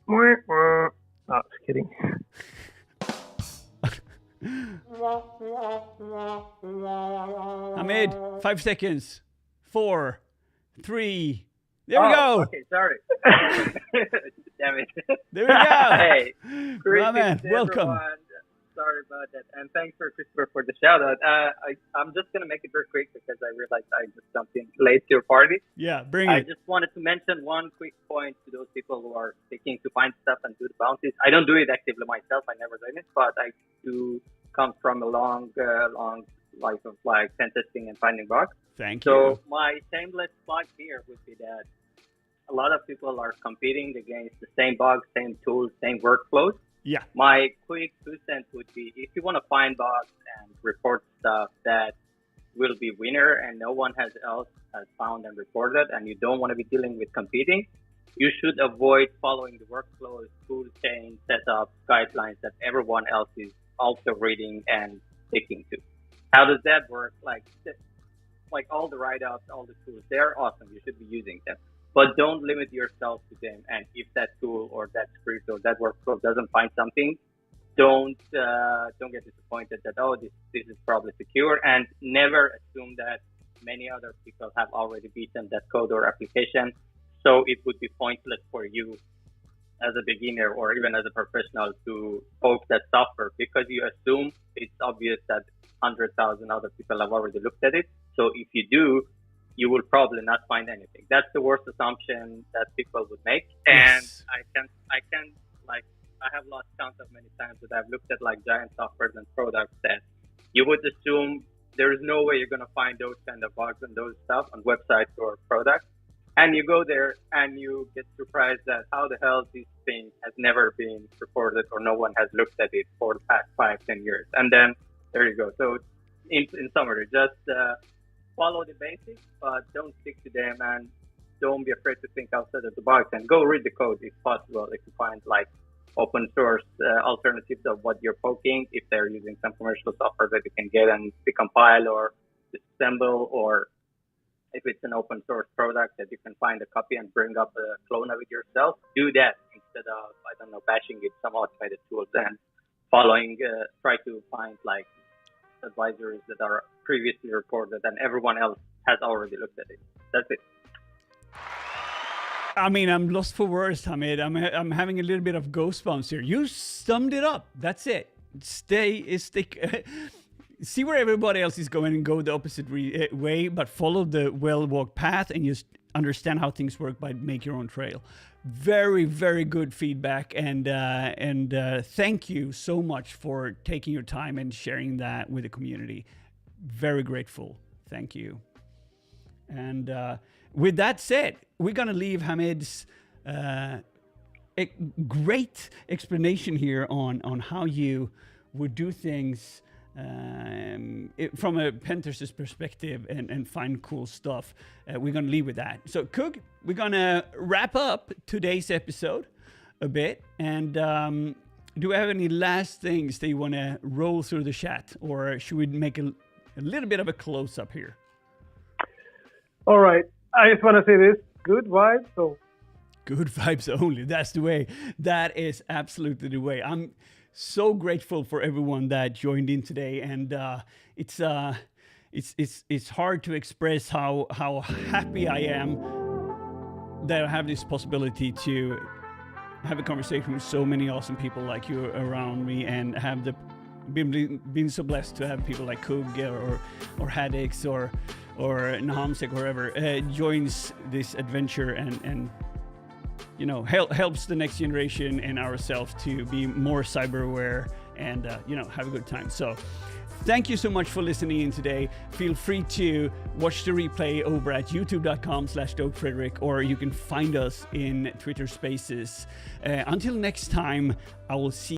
Oh, just kidding. Hamid, 5 seconds. 4, 3. There we go. Okay, sorry. Damn it. There we go. Hey, my man, welcome. Everyone. Sorry about that, and thanks for Christopher for the shout out. I'm just gonna make it very quick because I realized I just jumped in late to your party. Yeah, bring I it. just wanted to mention one quick point to those people who are seeking to find stuff and do the bounties. I don't do it actively myself. I never done it, but I do come from a long life of like pen testing and finding bugs. Thank you. you. So my shameless plug here would be that a lot of people are competing against the same bugs, same tools, same workflows. Yeah. My quick 2 cents would be, if you want to find bugs and report stuff that will be winner and no one else has found and reported, and you don't want to be dealing with competing, you should avoid following the workflows, tool chain, setups, guidelines that everyone else is also reading and sticking to. How does that work? Like all the write-ups, all the tools, they're awesome. You should be using them. But don't limit yourself to them. And if that tool or that script or that workflow doesn't find something, don't get disappointed that, this is probably secure. And never assume that many other people have already beaten that code or application. So it would be pointless for you as a beginner or even as a professional to poke that software because you assume it's obvious that 100,000 other people have already looked at it. So if you do, you will probably not find anything. That's the worst assumption that people would make. And Yes. I have lost count of many times that I've looked at like giant softwares and products that you would assume there is no way you're going to find those kind of bugs and those stuff on websites or products. And you go there and you get surprised that how the hell this thing has never been reported or no one has looked at it for the past 5-10 years. And then there you go. So in summary, just follow the basics, but don't stick to them, and don't be afraid to think outside of the box, and go read the code if possible. If you find like open source alternatives of what you're poking, if they're using some commercial software that you can get and decompile or disassemble, or if it's an open source product that you can find a copy and bring up a clone of it yourself, do that instead of, I don't know, bashing it some automated tools and following, try to find like advisories that are previously reported and everyone else has already looked at it. That's it. I mean, I'm lost for words, Hamid. I'm having a little bit of ghost bounce here. You summed it up. That's it. Stick. See where everybody else is going and go the opposite way, but follow the well-walked path and just understand how things work by make your own trail. Very, very good feedback, and thank you so much for taking your time and sharing that with the community. Very grateful. Thank you. And with that said, we're gonna leave Hamid's a great explanation here on how you would do things from a pentester's perspective and find cool stuff. We're gonna leave with that. So Cook, we're gonna wrap up today's episode a bit, and do we have any last things that you want to roll through the chat, or should we make a little bit of a close-up here? All right, I just want to say this, good vibes. So good vibes only, that's the way. That is absolutely the way. I'm so grateful for everyone that joined in today, and it's hard to express how happy I am that I have this possibility to have a conversation with so many awesome people like you around me, and have been so blessed to have people like Kug or Haddix or Nahamsek, whoever joins this adventure and you know, helps the next generation and ourselves to be more cyber aware and, you know, have a good time. So thank you so much for listening in today. Feel free to watch the replay over at youtube.com/DopeFrederick, or you can find us in Twitter Spaces. Until next time, I will see